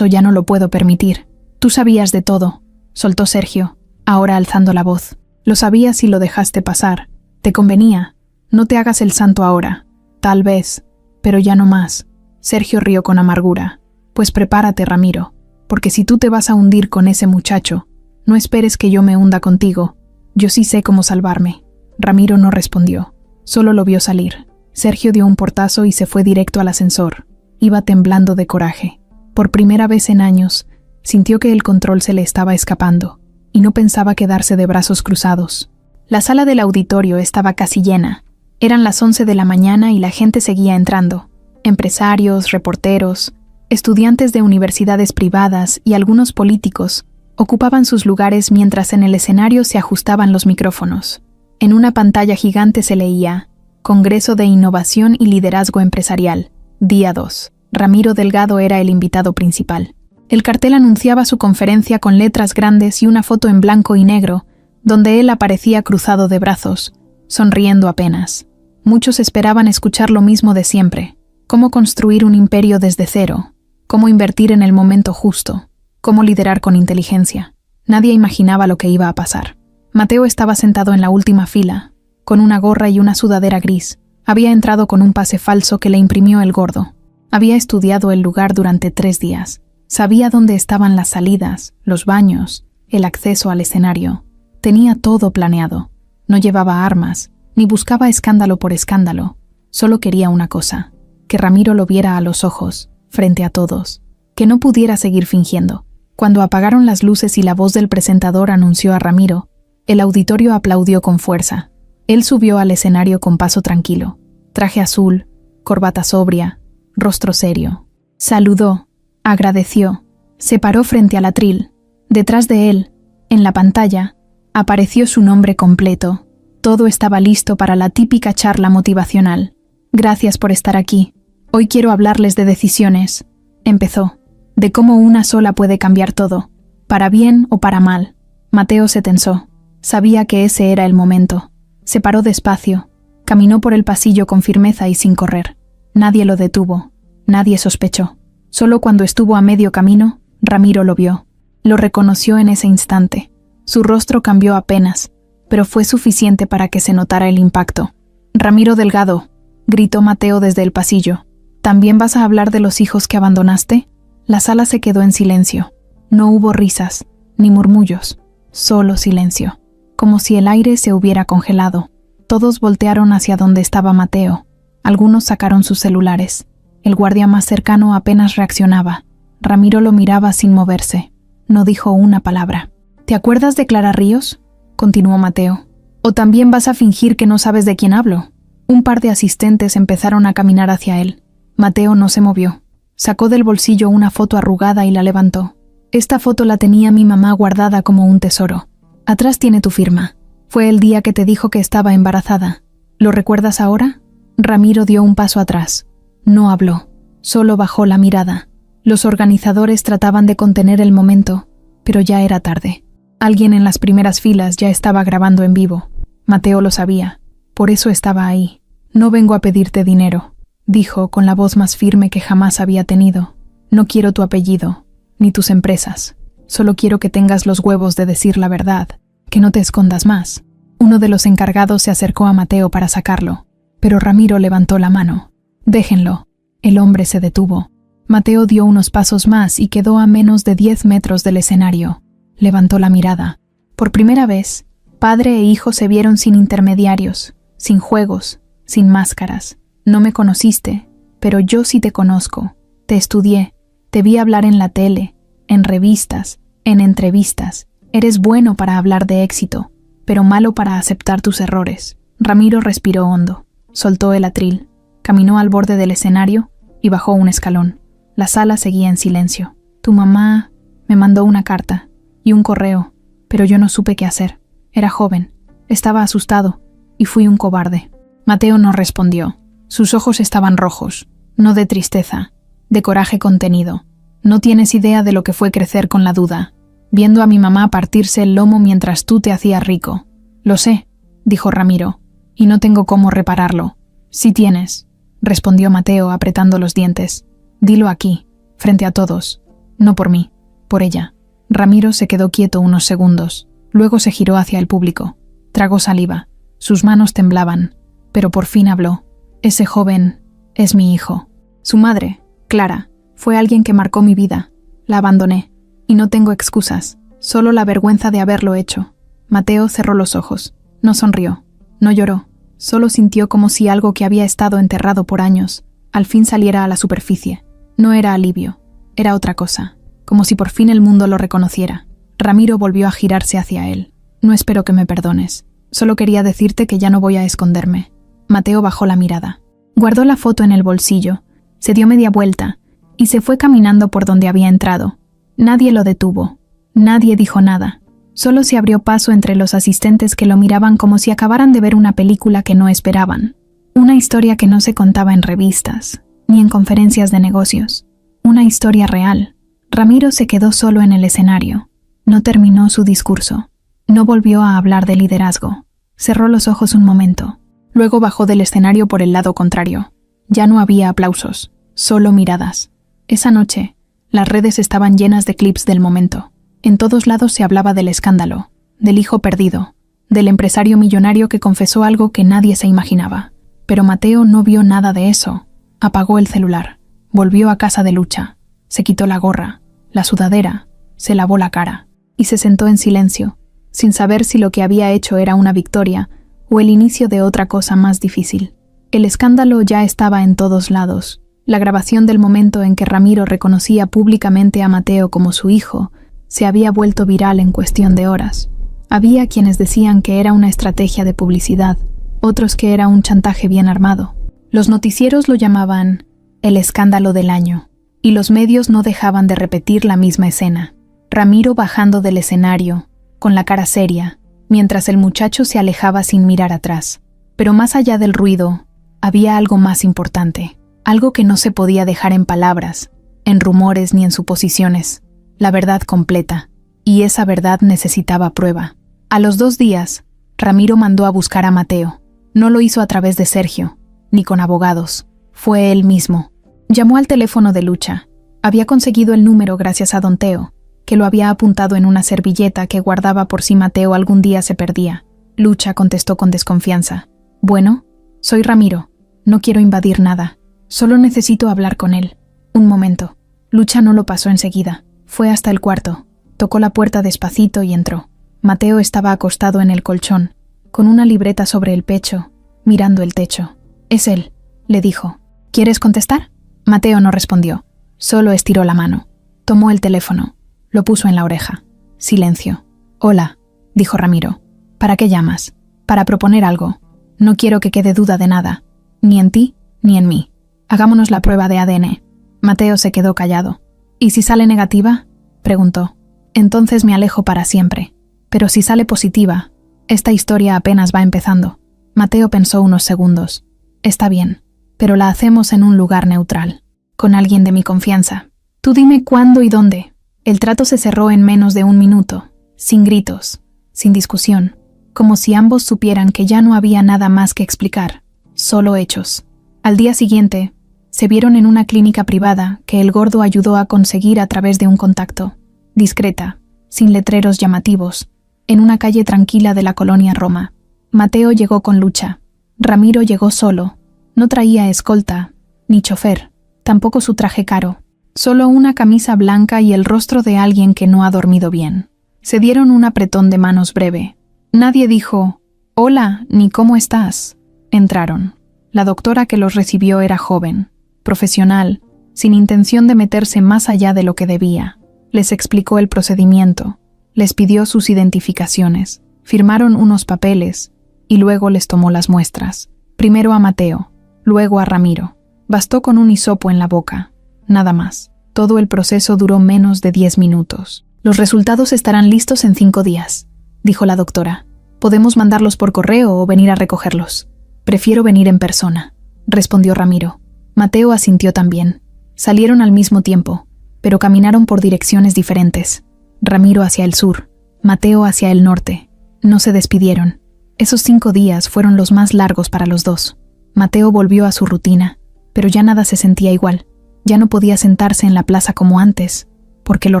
Speaker 1: ya no lo puedo permitir. Tú sabías de todo, soltó Sergio, ahora alzando la voz. Lo sabías y lo dejaste pasar. Te convenía. No te hagas el santo ahora. Tal vez, pero ya no más. Sergio rió con amargura. Pues prepárate, Ramiro, porque si tú te vas a hundir con ese muchacho, no esperes que yo me hunda contigo. Yo sí sé cómo salvarme. Ramiro no respondió, solo lo vio salir. Sergio dio un portazo y se fue directo al ascensor. Iba temblando de coraje. Por primera vez en años, sintió que el control se le estaba escapando, y no pensaba quedarse de brazos cruzados. La sala del auditorio estaba casi llena. Eran las 11 de la mañana y la gente seguía entrando. Empresarios, reporteros, estudiantes de universidades privadas y algunos políticos ocupaban sus lugares mientras en el escenario se ajustaban los micrófonos. En una pantalla gigante se leía Congreso de Innovación y Liderazgo Empresarial, día 2. Ramiro Delgado era el invitado principal. El cartel anunciaba su conferencia con letras grandes y una foto en blanco y negro, donde él aparecía cruzado de brazos, sonriendo apenas. Muchos esperaban escuchar lo mismo de siempre: cómo construir un imperio desde cero, cómo invertir en el momento justo, cómo liderar con inteligencia. Nadie imaginaba lo que iba a pasar. Mateo estaba sentado en la última fila, con una gorra y una sudadera gris. Había entrado con un pase falso que le imprimió el gordo. Había estudiado el lugar durante 3 días. Sabía dónde estaban las salidas, los baños, el acceso al escenario. Tenía todo planeado. No llevaba armas, ni buscaba escándalo por escándalo. Solo quería una cosa: que Ramiro lo viera a los ojos, frente a todos. Que no pudiera seguir fingiendo. Cuando apagaron las luces y la voz del presentador anunció a Ramiro, el auditorio aplaudió con fuerza. Él subió al escenario con paso tranquilo, traje azul, corbata sobria, rostro serio. Saludó, agradeció, se paró frente al atril. Detrás de él, en la pantalla, apareció su nombre completo. Todo estaba listo para la típica charla motivacional. Gracias por estar aquí. Hoy quiero hablarles de decisiones. Empezó. De cómo una sola puede cambiar todo, para bien o para mal. Mateo se tensó. Sabía que ese era el momento. Se paró despacio. Caminó por el pasillo con firmeza y sin correr. Nadie lo detuvo. Nadie sospechó. Solo cuando estuvo a medio camino, Ramiro lo vio. Lo reconoció en ese instante. Su rostro cambió apenas, pero fue suficiente para que se notara el impacto. «Ramiro Delgado», gritó Mateo desde el pasillo. «¿También vas a hablar de los hijos que abandonaste?» La sala se quedó en silencio. No hubo risas, ni murmullos, solo silencio, como si el aire se hubiera congelado. Todos voltearon hacia donde estaba Mateo. Algunos sacaron sus celulares. El guardia más cercano apenas reaccionaba. Ramiro lo miraba sin moverse. No dijo una palabra. «¿Te acuerdas de Clara Ríos?», continuó Mateo. «¿O también vas a fingir que no sabes de quién hablo?». Un par de asistentes empezaron a caminar hacia él. Mateo no se movió. Sacó del bolsillo una foto arrugada y la levantó. «Esta foto la tenía mi mamá guardada como un tesoro. Atrás tiene tu firma. Fue el día que te dijo que estaba embarazada. ¿Lo recuerdas ahora?». Ramiro dio un paso atrás. No habló. Solo bajó la mirada. Los organizadores trataban de contener el momento, pero ya era tarde. Alguien en las primeras filas ya estaba grabando en vivo. Mateo lo sabía. Por eso estaba ahí. «No vengo a pedirte dinero», dijo con la voz más firme que jamás había tenido. «No quiero tu apellido, ni tus empresas. Solo quiero que tengas los huevos de decir la verdad, que no te escondas más». Uno de los encargados se acercó a Mateo para sacarlo, pero Ramiro levantó la mano. «Déjenlo». El hombre se detuvo. Mateo dio unos pasos más y quedó a menos de 10 metros del escenario. Levantó la mirada. Por primera vez, padre e hijo se vieron sin intermediarios, sin juegos, sin máscaras. «No me conociste, pero yo sí te conozco. Te estudié, te vi hablar en la tele, en revistas, en entrevistas. Eres bueno para hablar de éxito, pero malo para aceptar tus errores». Ramiro respiró hondo, soltó el atril, caminó al borde del escenario y bajó un escalón. La sala seguía en silencio. «Tu mamá me mandó una carta y un correo, pero yo no supe qué hacer. Era joven, estaba asustado y fui un cobarde». Mateo no respondió. Sus ojos estaban rojos, no de tristeza, de coraje contenido. «No tienes idea de lo que fue crecer con la duda, viendo a mi mamá partirse el lomo mientras tú te hacías rico». «Lo sé», dijo Ramiro, «y no tengo cómo repararlo». «Sí tienes», respondió Mateo apretando los dientes. «Dilo aquí, frente a todos. No por mí, por ella». Ramiro se quedó quieto unos segundos. Luego se giró hacia el público. Tragó saliva. Sus manos temblaban, pero por fin habló. «Ese joven es mi hijo. Su madre, Clara, fue alguien que marcó mi vida. La abandoné, y no tengo excusas, solo la vergüenza de haberlo hecho». Mateo cerró los ojos. No sonrió, no lloró. Solo sintió como si algo que había estado enterrado por años, al fin saliera a la superficie. No era alivio, era otra cosa, como si por fin el mundo lo reconociera. Ramiro volvió a girarse hacia él. «No espero que me perdones. Solo quería decirte que ya no voy a esconderme». Mateo bajó la mirada. Guardó la foto en el bolsillo, se dio media vuelta y se fue caminando por donde había entrado. Nadie lo detuvo. Nadie dijo nada. Solo se abrió paso entre los asistentes que lo miraban como si acabaran de ver una película que no esperaban. Una historia que no se contaba en revistas, ni en conferencias de negocios. Una historia real. Ramiro se quedó solo en el escenario. No terminó su discurso. No volvió a hablar de liderazgo. Cerró los ojos un momento. Luego bajó del escenario por el lado contrario. Ya no había aplausos, solo miradas. Esa noche, las redes estaban llenas de clips del momento. En todos lados se hablaba del escándalo, del hijo perdido, del empresario millonario que confesó algo que nadie se imaginaba. Pero Mateo no vio nada de eso. Apagó el celular, volvió a casa de Lucha, se quitó la gorra, la sudadera, se lavó la cara y se sentó en silencio, sin saber si lo que había hecho era una victoria o el inicio de otra cosa más difícil. El escándalo ya estaba en todos lados. La grabación del momento en que Ramiro reconocía públicamente a Mateo como su hijo se había vuelto viral en cuestión de horas. Había quienes decían que era una estrategia de publicidad, otros que era un chantaje bien armado. Los noticieros lo llamaban el escándalo del año, y los medios no dejaban de repetir la misma escena. Ramiro bajando del escenario, con la cara seria, mientras el muchacho se alejaba sin mirar atrás. Pero más allá del ruido, había algo más importante, algo que no se podía dejar en palabras, en rumores ni en suposiciones, la verdad completa, y esa verdad necesitaba prueba. A los 2 días, Ramiro mandó a buscar a Mateo. No lo hizo a través de Sergio, ni con abogados, fue él mismo. Llamó al teléfono de Lucha. Había conseguido el número gracias a don Teo, que lo había apuntado en una servilleta que guardaba por si Mateo algún día se perdía. Lucha contestó con desconfianza. Bueno, soy Ramiro. No quiero invadir nada. Solo necesito hablar con él. Un momento. Lucha no lo pasó enseguida. Fue hasta el cuarto. Tocó la puerta despacito y entró. Mateo estaba acostado en el colchón, con una libreta sobre el pecho, mirando el techo. «Es él», le dijo. «¿Quieres contestar?» Mateo no respondió. Solo estiró la mano. Tomó el teléfono. Lo puso en la oreja. Silencio. «Hola», dijo Ramiro. «¿Para qué llamas?» «Para proponer algo. No quiero que quede duda de nada. Ni en ti, ni en mí. Hagámonos la prueba de ADN». Mateo se quedó callado. «¿Y si sale negativa?», preguntó. «Entonces me alejo para siempre. Pero si sale positiva, esta historia apenas va empezando». Mateo pensó unos segundos. «Está bien, pero la hacemos en un lugar neutral, con alguien de mi confianza. Tú dime cuándo y dónde». El trato se cerró en menos de 1 minuto, sin gritos, sin discusión, como si ambos supieran que ya no había nada más que explicar, solo hechos. Al día siguiente, se vieron en una clínica privada que el gordo ayudó a conseguir a través de un contacto, discreta, sin letreros llamativos, en una calle tranquila de la colonia Roma. Mateo llegó con Lucha. Ramiro llegó solo. No traía escolta, ni chofer, tampoco su traje caro. Solo una camisa blanca y el rostro de alguien que no ha dormido bien. Se dieron un apretón de manos breve. Nadie dijo, «Hola», ni «¿Cómo estás?». Entraron. La doctora que los recibió era joven, profesional, sin intención de meterse más allá de lo que debía. Les explicó el procedimiento, les pidió sus identificaciones, firmaron unos papeles y luego les tomó las muestras. Primero a Mateo, luego a Ramiro. Bastó con un hisopo en la boca. Nada más. Todo el proceso duró menos de 10 minutos. «Los resultados estarán listos en 5 días», dijo la doctora. «Podemos mandarlos por correo o venir a recogerlos». «Prefiero venir en persona», respondió Ramiro. Mateo asintió también. Salieron al mismo tiempo, pero caminaron por direcciones diferentes. Ramiro hacia el sur, Mateo hacia el norte. No se despidieron. Esos 5 días fueron los más largos para los dos. Mateo volvió a su rutina, pero ya nada se sentía igual. Ya no podía sentarse en la plaza como antes, porque lo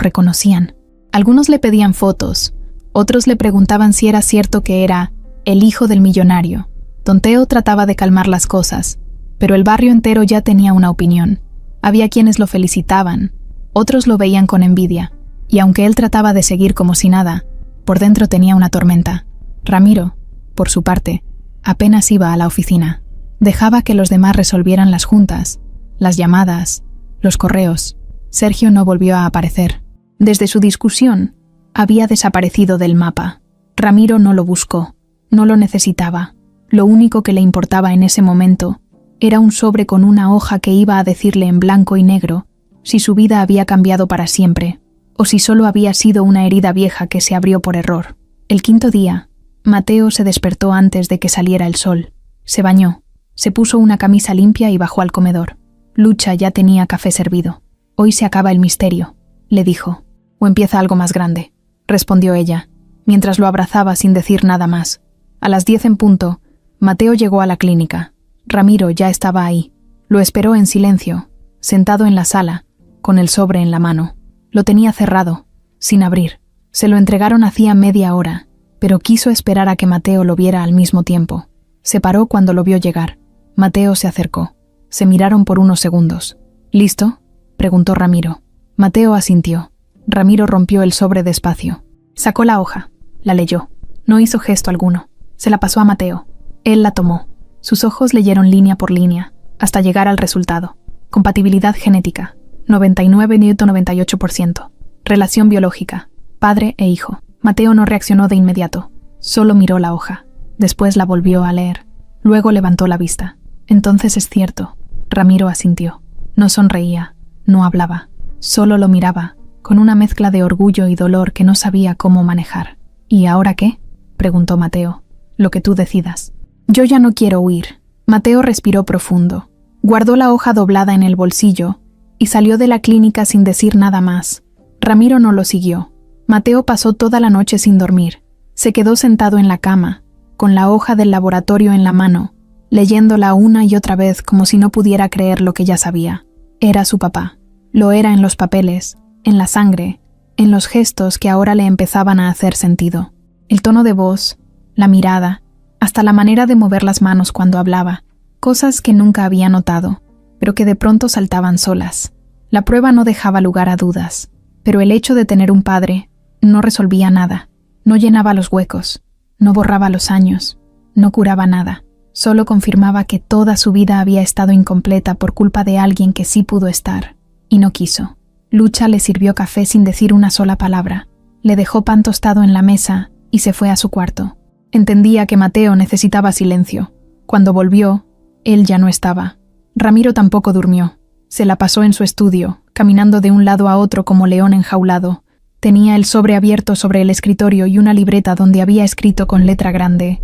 Speaker 1: reconocían. Algunos le pedían fotos, otros le preguntaban si era cierto que era el hijo del millonario. Don Teo trataba de calmar las cosas, pero el barrio entero ya tenía una opinión. Había quienes lo felicitaban, otros lo veían con envidia, y aunque él trataba de seguir como si nada, por dentro tenía una tormenta. Ramiro, por su parte, apenas iba a la oficina. Dejaba que los demás resolvieran las juntas, las llamadas, los correos. Sergio no volvió a aparecer. Desde su discusión, había desaparecido del mapa. Ramiro no lo buscó, no lo necesitaba. Lo único que le importaba en ese momento era un sobre con una hoja que iba a decirle en blanco y negro si su vida había cambiado para siempre, o si solo había sido una herida vieja que se abrió por error. El 5.º día, Mateo se despertó antes de que saliera el sol. Se bañó, se puso una camisa limpia y bajó al comedor. Lucha ya tenía café servido. «Hoy se acaba el misterio», le dijo. «O empieza algo más grande», respondió ella, mientras lo abrazaba sin decir nada más. A las 10 en punto, Mateo llegó a la clínica. Ramiro ya estaba ahí. Lo esperó en silencio, sentado en la sala, con el sobre en la mano. Lo tenía cerrado, sin abrir. Se lo entregaron hacía media hora, pero quiso esperar a que Mateo lo viera al mismo tiempo. Se paró cuando lo vio llegar. Mateo se acercó. Se miraron por unos segundos. «¿Listo?», preguntó Ramiro. Mateo asintió. Ramiro rompió el sobre despacio. Sacó la hoja. La leyó. No hizo gesto alguno. Se la pasó a Mateo. Él la tomó. Sus ojos leyeron línea por línea, hasta llegar al resultado. Compatibilidad genética, 99,98%. Relación biológica, padre e hijo. Mateo no reaccionó de inmediato, solo miró la hoja. Después la volvió a leer. Luego levantó la vista. Entonces es cierto, Ramiro asintió. No sonreía, no hablaba, solo lo miraba, con una mezcla de orgullo y dolor que no sabía cómo manejar. ¿Y ahora qué?, preguntó Mateo. Lo que tú decidas. Yo ya no quiero huir. Mateo respiró profundo. Guardó la hoja doblada en el bolsillo y salió de la clínica sin decir nada más. Ramiro no lo siguió. Mateo pasó toda la noche sin dormir. Se quedó sentado en la cama, con la hoja del laboratorio en la mano, leyéndola una y otra vez como si no pudiera creer lo que ya sabía. Era su papá. Lo era en los papeles, en la sangre, en los gestos que ahora le empezaban a hacer sentido. El tono de voz, la mirada, hasta la manera de mover las manos cuando hablaba, cosas que nunca había notado, pero que de pronto saltaban solas. La prueba no dejaba lugar a dudas, pero el hecho de tener un padre no resolvía nada, no llenaba los huecos, no borraba los años, no curaba nada, solo confirmaba que toda su vida había estado incompleta por culpa de alguien que sí pudo estar, y no quiso. Lucha le sirvió café sin decir una sola palabra, le dejó pan tostado en la mesa y se fue a su cuarto. Entendía que Mateo necesitaba silencio. Cuando volvió, él ya no estaba. Ramiro tampoco durmió. Se la pasó en su estudio, caminando de un lado a otro como león enjaulado. Tenía el sobre abierto sobre el escritorio y una libreta donde había escrito con letra grande: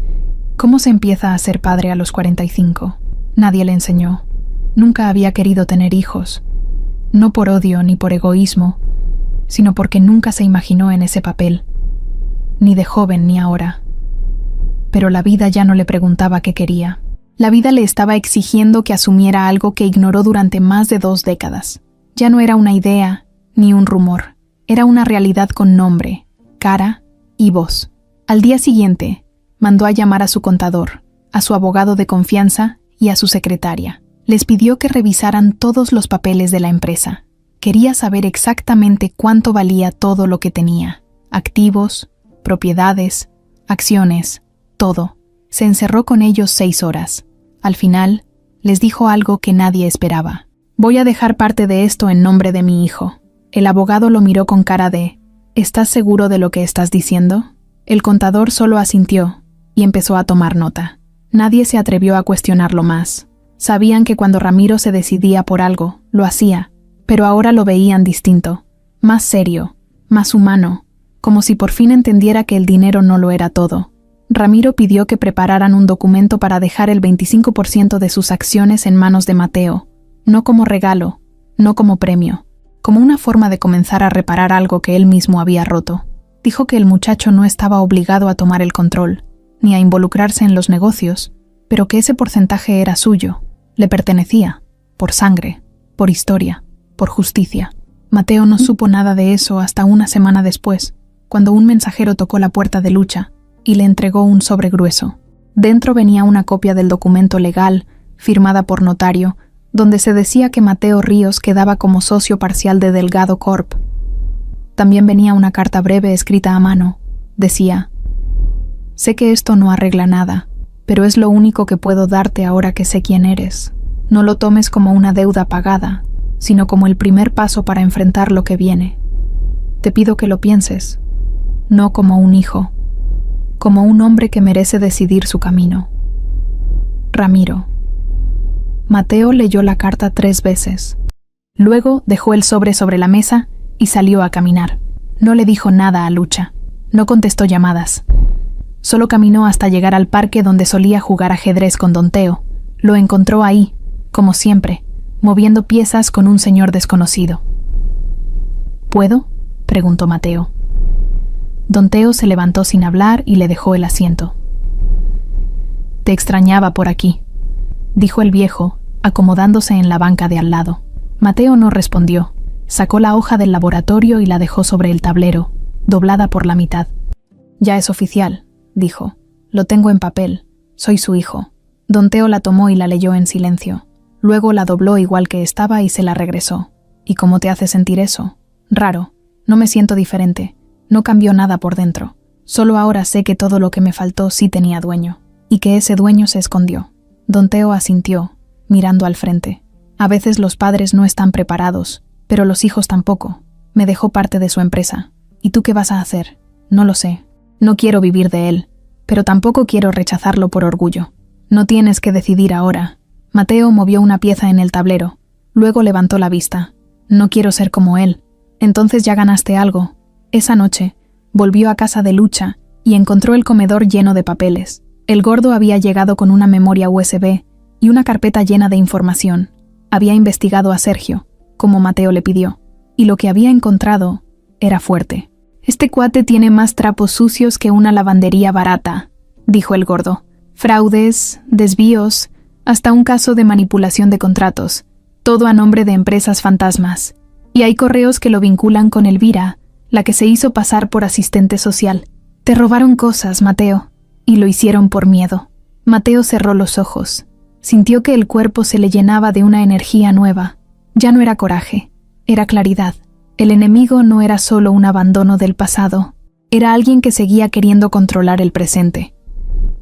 Speaker 1: ¿Cómo se empieza a ser padre a los 45? Nadie le enseñó. Nunca había querido tener hijos. No por odio ni por egoísmo, sino porque nunca se imaginó en ese papel. Ni de joven ni ahora. Pero la vida ya no le preguntaba qué quería. La vida le estaba exigiendo que asumiera algo que ignoró durante más de 2 décadas. Ya no era una idea ni un rumor. Era una realidad con nombre, cara y voz. Al día siguiente, mandó a llamar a su contador, a su abogado de confianza y a su secretaria. Les pidió que revisaran todos los papeles de la empresa. Quería saber exactamente cuánto valía todo lo que tenía. Activos, propiedades, acciones, todo. Se encerró con ellos 6 horas. Al final, les dijo algo que nadie esperaba. Voy a dejar parte de esto en nombre de mi hijo. El abogado lo miró con cara de: ¿estás seguro de lo que estás diciendo? El contador solo asintió y empezó a tomar nota. Nadie se atrevió a cuestionarlo más. Sabían que cuando Ramiro se decidía por algo, lo hacía, pero ahora lo veían distinto, más serio, más humano, como si por fin entendiera que el dinero no lo era todo. Ramiro pidió que prepararan un documento para dejar el 25% de sus acciones en manos de Mateo, no como regalo, no como premio, como una forma de comenzar a reparar algo que él mismo había roto. Dijo que el muchacho no estaba obligado a tomar el control, ni a involucrarse en los negocios, pero que ese porcentaje era suyo, le pertenecía, por sangre, por historia, por justicia. Mateo no supo nada de eso hasta una semana después, cuando un mensajero tocó la puerta de Lucha y le entregó un sobre grueso. Dentro venía una copia del documento legal, firmada por notario, donde se decía que Mateo Ríos quedaba como socio parcial de Delgado Corp. También venía una carta breve escrita a mano. Decía: sé que esto no arregla nada, pero es lo único que puedo darte ahora que sé quién eres. No lo tomes como una deuda pagada, sino como el primer paso para enfrentar lo que viene. Te pido que lo pienses, no como un hijo, como un hombre que merece decidir su camino. Ramiro. Mateo leyó la carta 3 veces. Luego dejó el sobre la mesa y salió a caminar. No le dijo nada a Lucha. No contestó llamadas. Solo caminó hasta llegar al parque donde solía jugar ajedrez con Don Teo. Lo encontró ahí, como siempre, moviendo piezas con un señor desconocido. ¿Puedo?, preguntó Mateo. Don Teo se levantó sin hablar y le dejó el asiento. Te extrañaba por aquí, dijo el viejo, acomodándose en la banca de al lado. Mateo no respondió. Sacó la hoja del laboratorio y la dejó sobre el tablero, doblada por la mitad. Ya es oficial, dijo. Lo tengo en papel. Soy su hijo. Don Teo la tomó y la leyó en silencio. Luego la dobló igual que estaba y se la regresó. ¿Y cómo te hace sentir eso? Raro. No me siento diferente. No cambió nada por dentro. Solo ahora sé que todo lo que me faltó sí tenía dueño. Y que ese dueño se escondió. Don Teo asintió, mirando al frente. A veces los padres no están preparados, pero los hijos tampoco. Me dejó parte de su empresa. ¿Y tú qué vas a hacer? No lo sé. No quiero vivir de él, pero tampoco quiero rechazarlo por orgullo. No tienes que decidir ahora. Mateo movió una pieza en el tablero. Luego levantó la vista. No quiero ser como él. Entonces ya ganaste algo. Esa noche, volvió a casa de Lucha y encontró el comedor lleno de papeles. El gordo había llegado con una memoria USB y una carpeta llena de información. Había investigado a Sergio, como Mateo le pidió, y lo que había encontrado era fuerte. «Este cuate tiene más trapos sucios que una lavandería barata», dijo el gordo. «Fraudes, desvíos, hasta un caso de manipulación de contratos, todo a nombre de empresas fantasmas. Y hay correos que lo vinculan con Elvira, la que se hizo pasar por asistente social. Te robaron cosas, Mateo, y lo hicieron por miedo». Mateo cerró los ojos. Sintió que el cuerpo se le llenaba de una energía nueva. Ya no era coraje, era claridad. El enemigo no era solo un abandono del pasado, era alguien que seguía queriendo controlar el presente.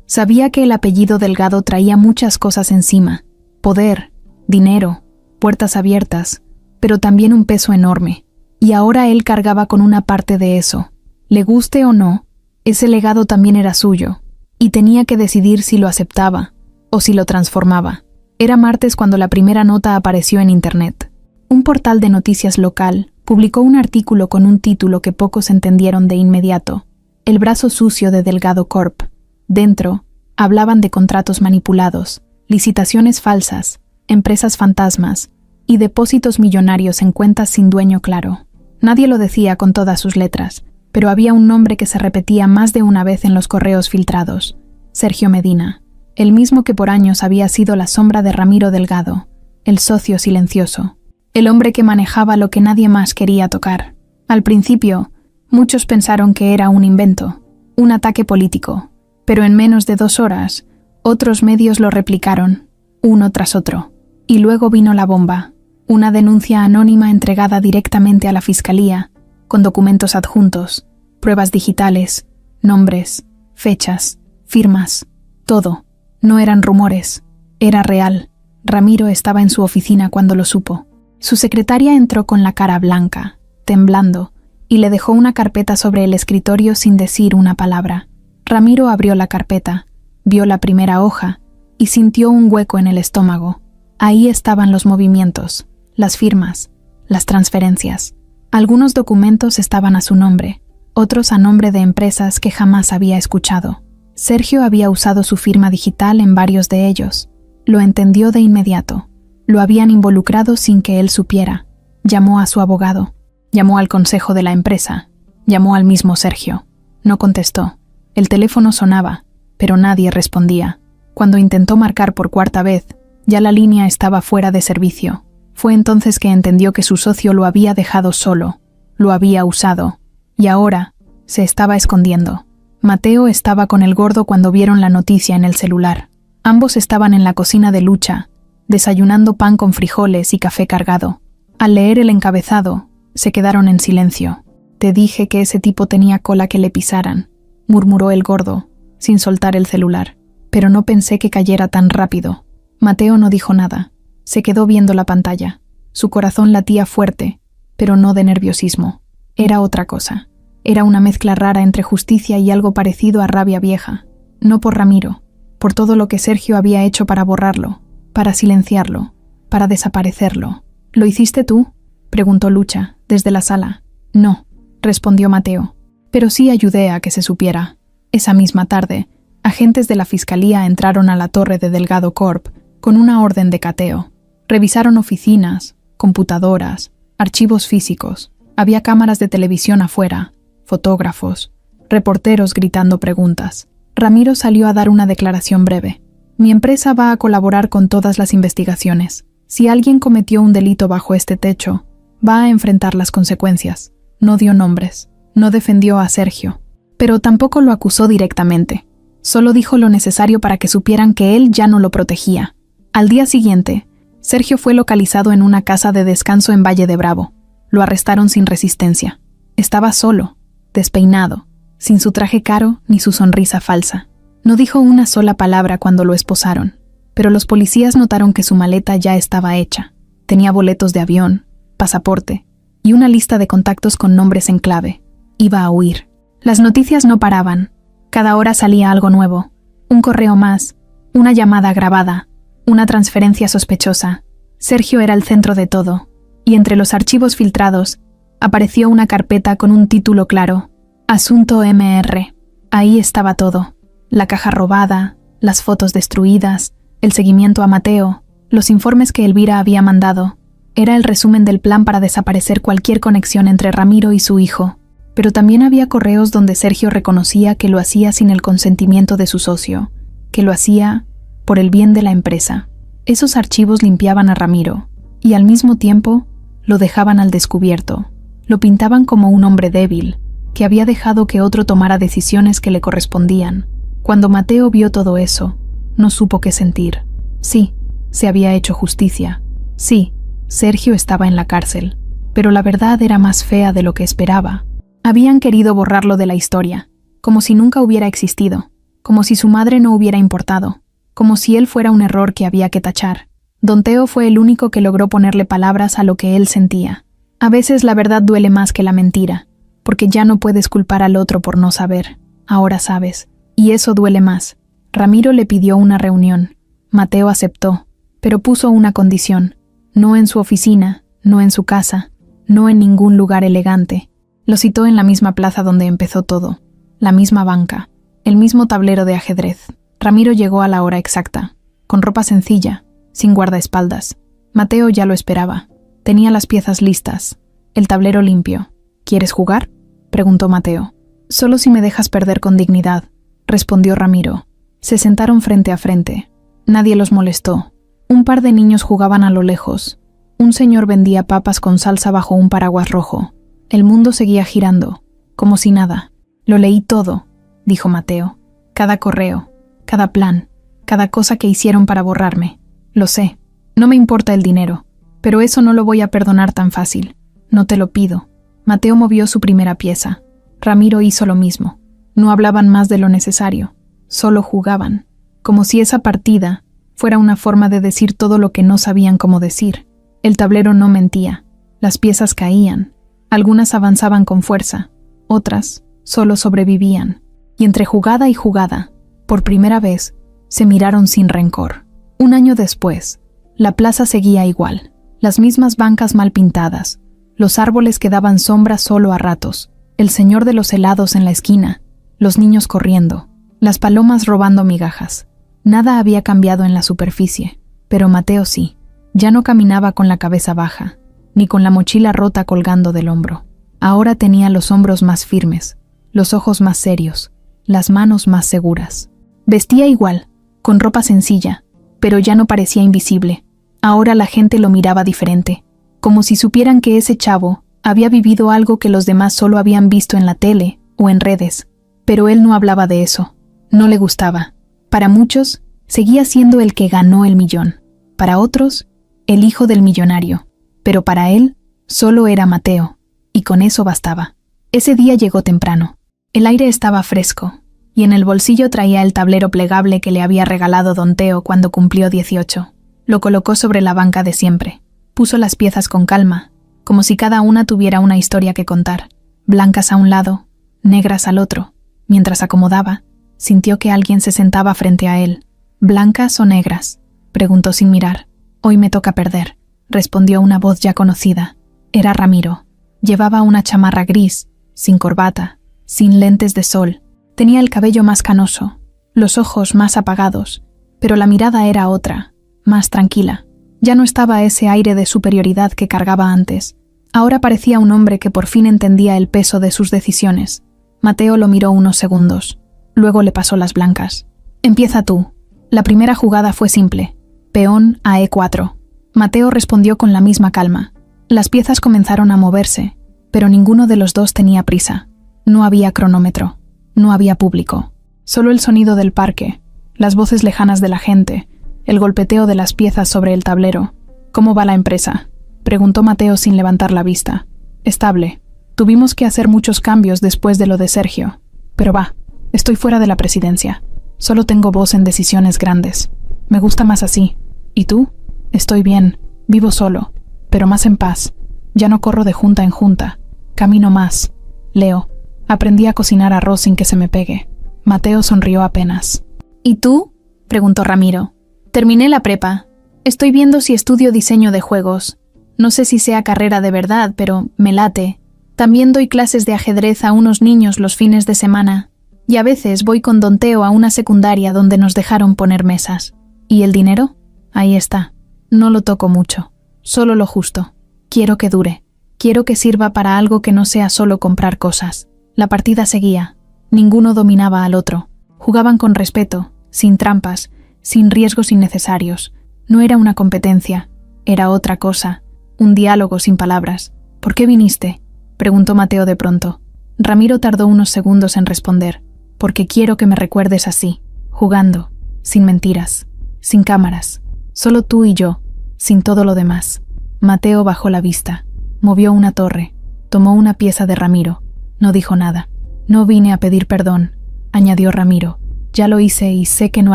Speaker 1: Sabía que el apellido Delgado traía muchas cosas encima: poder, dinero, puertas abiertas, pero también un peso enorme. Y ahora él cargaba con una parte de eso. Le guste o no, ese legado también era suyo, y tenía que decidir si lo aceptaba o si lo transformaba. Era martes cuando la primera nota apareció en Internet. Un portal de noticias local publicó un artículo con un título que pocos entendieron de inmediato: El brazo sucio de Delgado Corp. Dentro, hablaban de contratos manipulados, licitaciones falsas, empresas fantasmas y depósitos millonarios en cuentas sin dueño claro. Nadie lo decía con todas sus letras, pero había un nombre que se repetía más de una vez en los correos filtrados: Sergio Medina, el mismo que por años había sido la sombra de Ramiro Delgado, el socio silencioso, el hombre que manejaba lo que nadie más quería tocar. Al principio, muchos pensaron que era un invento, un ataque político, pero en menos de 2 horas, otros medios lo replicaron, uno tras otro. Y luego vino la bomba, una denuncia anónima entregada directamente a la fiscalía, con documentos adjuntos, pruebas digitales, nombres, fechas, firmas, todo. No eran rumores, era real. Ramiro estaba en su oficina cuando lo supo. Su secretaria entró con la cara blanca, temblando, y le dejó una carpeta sobre el escritorio sin decir una palabra. Ramiro abrió la carpeta, vio la primera hoja y sintió un hueco en el estómago. Ahí estaban los movimientos, las firmas, las transferencias. Algunos documentos estaban a su nombre, otros a nombre de empresas que jamás había escuchado. Sergio había usado su firma digital en varios de ellos. Lo entendió de inmediato. Lo habían involucrado sin que él supiera. Llamó a su abogado, llamó al consejo de la empresa, llamó al mismo Sergio. No contestó. El teléfono sonaba, pero nadie respondía. Cuando intentó marcar por 4ª vez, ya la línea estaba fuera de servicio. Fue entonces que entendió que su socio lo había dejado solo, lo había usado, y ahora se estaba escondiendo. Mateo estaba con el gordo cuando vieron la noticia en el celular. Ambos estaban en la cocina de Lucha, desayunando pan con frijoles y café cargado. Al leer el encabezado, se quedaron en silencio. «Te dije que ese tipo tenía cola que le pisaran», murmuró el gordo, sin soltar el celular. «Pero no pensé que cayera tan rápido». Mateo no dijo nada. Se quedó viendo la pantalla. Su corazón latía fuerte, pero no de nerviosismo. Era otra cosa. Era una mezcla rara entre justicia y algo parecido a rabia vieja. No por Ramiro, por todo lo que Sergio había hecho para borrarlo, para silenciarlo, para desaparecerlo. «¿Lo hiciste tú?», preguntó Lucha, desde la sala. «No», respondió Mateo, «pero sí ayudé a que se supiera». Esa misma tarde, agentes de la fiscalía entraron a la torre de Delgado Corp con una orden de cateo. Revisaron oficinas, computadoras, archivos físicos. Había cámaras de televisión afuera, fotógrafos, reporteros gritando preguntas. Ramiro salió a dar una declaración breve. «Mi empresa va a colaborar con todas las investigaciones. Si alguien cometió un delito bajo este techo, va a enfrentar las consecuencias». No dio nombres, no defendió a Sergio, pero tampoco lo acusó directamente. Solo dijo lo necesario para que supieran que él ya no lo protegía. Al día siguiente, Sergio fue localizado en una casa de descanso en Valle de Bravo. Lo arrestaron sin resistencia. Estaba solo, despeinado, sin su traje caro ni su sonrisa falsa. No dijo una sola palabra cuando lo esposaron, pero los policías notaron que su maleta ya estaba hecha. Tenía boletos de avión, pasaporte y una lista de contactos con nombres en clave. Iba a huir. Las noticias no paraban. Cada hora salía algo nuevo. Un correo más, una llamada grabada, una transferencia sospechosa. Sergio era el centro de todo, y entre los archivos filtrados apareció una carpeta con un título claro: Asunto MR. Ahí estaba todo: la caja robada, las fotos destruidas, el seguimiento a Mateo, los informes que Elvira había mandado. Era el resumen del plan para desaparecer cualquier conexión entre Ramiro y su hijo. Pero también había correos donde Sergio reconocía que lo hacía sin el consentimiento de su socio, que lo hacía por el bien de la empresa. Esos archivos limpiaban a Ramiro, y al mismo tiempo lo dejaban al descubierto. Lo pintaban como un hombre débil, que había dejado que otro tomara decisiones que le correspondían. Cuando Mateo vio todo eso, no supo qué sentir. Sí, se había hecho justicia. Sí, Sergio estaba en la cárcel, pero la verdad era más fea de lo que esperaba. Habían querido borrarlo de la historia, como si nunca hubiera existido, como si su madre no hubiera importado, como si él fuera un error que había que tachar. Don Teo fue el único que logró ponerle palabras a lo que él sentía. A veces la verdad duele más que la mentira, porque ya no puedes culpar al otro por no saber. Ahora sabes, y eso duele más. Ramiro le pidió una reunión. Mateo aceptó, pero puso una condición: no en su oficina, no en su casa, no en ningún lugar elegante. Lo citó en la misma plaza donde empezó todo, la misma banca, el mismo tablero de ajedrez. Ramiro llegó a la hora exacta, con ropa sencilla, sin guardaespaldas. Mateo ya lo esperaba. Tenía las piezas listas, el tablero limpio. ¿Quieres jugar?, preguntó Mateo. Solo si me dejas perder con dignidad, respondió Ramiro. Se sentaron frente a frente. Nadie los molestó. Un par de niños jugaban a lo lejos. Un señor vendía papas con salsa bajo un paraguas rojo. El mundo seguía girando, como si nada. Lo leí todo, dijo Mateo. Cada correo, cada plan, cada cosa que hicieron para borrarme. Lo sé. No me importa el dinero, pero eso no lo voy a perdonar tan fácil. No te lo pido. Mateo movió su primera pieza. Ramiro hizo lo mismo. No hablaban más de lo necesario. Solo jugaban, como si esa partida fuera una forma de decir todo lo que no sabían cómo decir. El tablero no mentía. Las piezas caían. Algunas avanzaban con fuerza, otras solo sobrevivían. Y entre jugada y jugada, por primera vez, se miraron sin rencor. Un año después, la plaza seguía igual. Las mismas bancas mal pintadas, los árboles que daban sombra solo a ratos, el señor de los helados en la esquina, los niños corriendo, las palomas robando migajas. Nada había cambiado en la superficie, pero Mateo sí. Ya no caminaba con la cabeza baja, ni con la mochila rota colgando del hombro. Ahora tenía los hombros más firmes, los ojos más serios, las manos más seguras. Vestía igual, con ropa sencilla, pero ya no parecía invisible. Ahora la gente lo miraba diferente, como si supieran que ese chavo había vivido algo que los demás solo habían visto en la tele o en redes. Pero él no hablaba de eso. No le gustaba. Para muchos, seguía siendo el que ganó el millón. Para otros, el hijo del millonario. Pero para él, solo era Mateo, y con eso bastaba. Ese día llegó temprano. El aire estaba fresco, y en el bolsillo traía el tablero plegable que le había regalado don Teo cuando cumplió 18. Lo colocó sobre la banca de siempre. Puso las piezas con calma, como si cada una tuviera una historia que contar. Blancas a un lado, negras al otro. Mientras acomodaba, sintió que alguien se sentaba frente a él. ¿Blancas o negras?, preguntó sin mirar. Hoy me toca perder, respondió una voz ya conocida. Era Ramiro. Llevaba una chamarra gris, sin corbata, sin lentes de sol. Tenía el cabello más canoso, los ojos más apagados, pero la mirada era otra, más tranquila. Ya no estaba ese aire de superioridad que cargaba antes. Ahora parecía un hombre que por fin entendía el peso de sus decisiones. Mateo lo miró unos segundos. Luego le pasó las blancas. Empieza tú. La primera jugada fue simple. Peón a E4. Mateo respondió con la misma calma. Las piezas comenzaron a moverse, pero ninguno de los dos tenía prisa. No había cronómetro. No había público. Solo el sonido del parque, las voces lejanas de la gente, el golpeteo de las piezas sobre el tablero. ¿Cómo va la empresa?, preguntó Mateo sin levantar la vista. Estable. Tuvimos que hacer muchos cambios después de lo de Sergio. Pero va, estoy fuera de la presidencia. Solo tengo voz en decisiones grandes. Me gusta más así. ¿Y tú? Estoy bien. Vivo solo, pero más en paz. Ya no corro de junta en junta. Camino más. Leo. Aprendí a cocinar arroz sin que se me pegue. Mateo sonrió apenas. ¿Y tú? Preguntó Ramiro. Terminé la prepa. Estoy viendo si estudio diseño de juegos. No sé si sea carrera de verdad, pero me late. También doy clases de ajedrez a unos niños los fines de semana. Y a veces voy con don Teo a una secundaria donde nos dejaron poner mesas. ¿Y el dinero? Ahí está. No lo toco mucho. Solo lo justo. Quiero que dure. Quiero que sirva para algo que no sea solo comprar cosas. La partida seguía. Ninguno dominaba al otro. Jugaban con respeto, sin trampas, sin riesgos innecesarios. No era una competencia. Era otra cosa. Un diálogo sin palabras. ¿Por qué viniste?, preguntó Mateo de pronto. Ramiro tardó unos segundos en responder. Porque quiero que me recuerdes así, jugando, sin mentiras, sin cámaras, solo tú y yo, sin todo lo demás. Mateo bajó la vista, movió una torre, tomó una pieza de Ramiro, no dijo nada. No vine a pedir perdón, añadió Ramiro. Ya lo hice y sé que no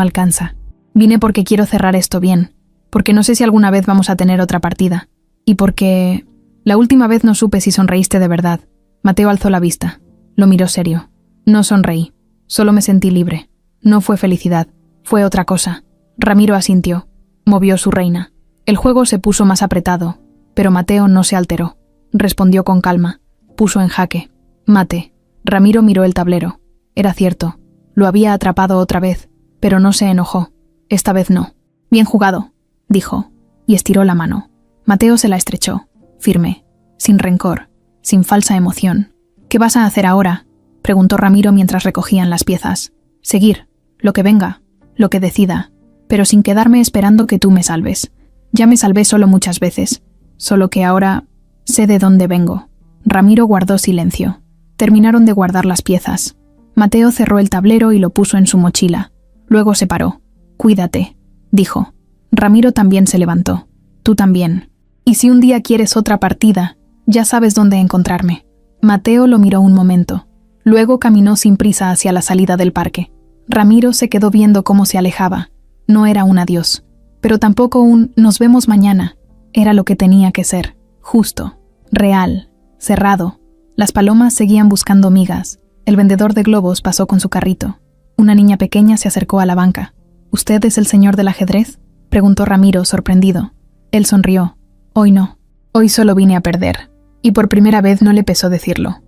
Speaker 1: alcanza. Vine porque quiero cerrar esto bien, porque no sé si alguna vez vamos a tener otra partida, y porque... La última vez no supe si sonreíste de verdad. Mateo alzó la vista, lo miró serio. No sonreí. Solo me sentí libre. No fue felicidad, fue otra cosa. Ramiro asintió. Movió su reina. El juego se puso más apretado, pero Mateo no se alteró. Respondió con calma. Puso en jaque. Mate. Ramiro miró el tablero. Era cierto. Lo había atrapado otra vez, pero no se enojó. Esta vez no. Bien jugado, dijo, y estiró la mano. Mateo se la estrechó, firme, sin rencor, sin falsa emoción. ¿Qué vas a hacer ahora?, preguntó Ramiro mientras recogían las piezas. Seguir, lo que venga, lo que decida, pero sin quedarme esperando que tú me salves. Ya me salvé solo muchas veces, solo que ahora sé de dónde vengo. Ramiro guardó silencio. Terminaron de guardar las piezas. Mateo cerró el tablero y lo puso en su mochila. Luego se paró. Cuídate, dijo. Ramiro también se levantó. Tú también. Y si un día quieres otra partida, ya sabes dónde encontrarme. Mateo lo miró un momento. Luego caminó sin prisa hacia la salida del parque. Ramiro se quedó viendo cómo se alejaba. No era un adiós, pero tampoco un nos vemos mañana. Era lo que tenía que ser. Justo, real, cerrado. Las palomas seguían buscando migas. El vendedor de globos pasó con su carrito. Una niña pequeña se acercó a la banca. ¿Usted es el señor del ajedrez?, preguntó Ramiro, sorprendido. Él sonrió. Hoy no. Hoy solo vine a perder. Y por primera vez no le pesó decirlo.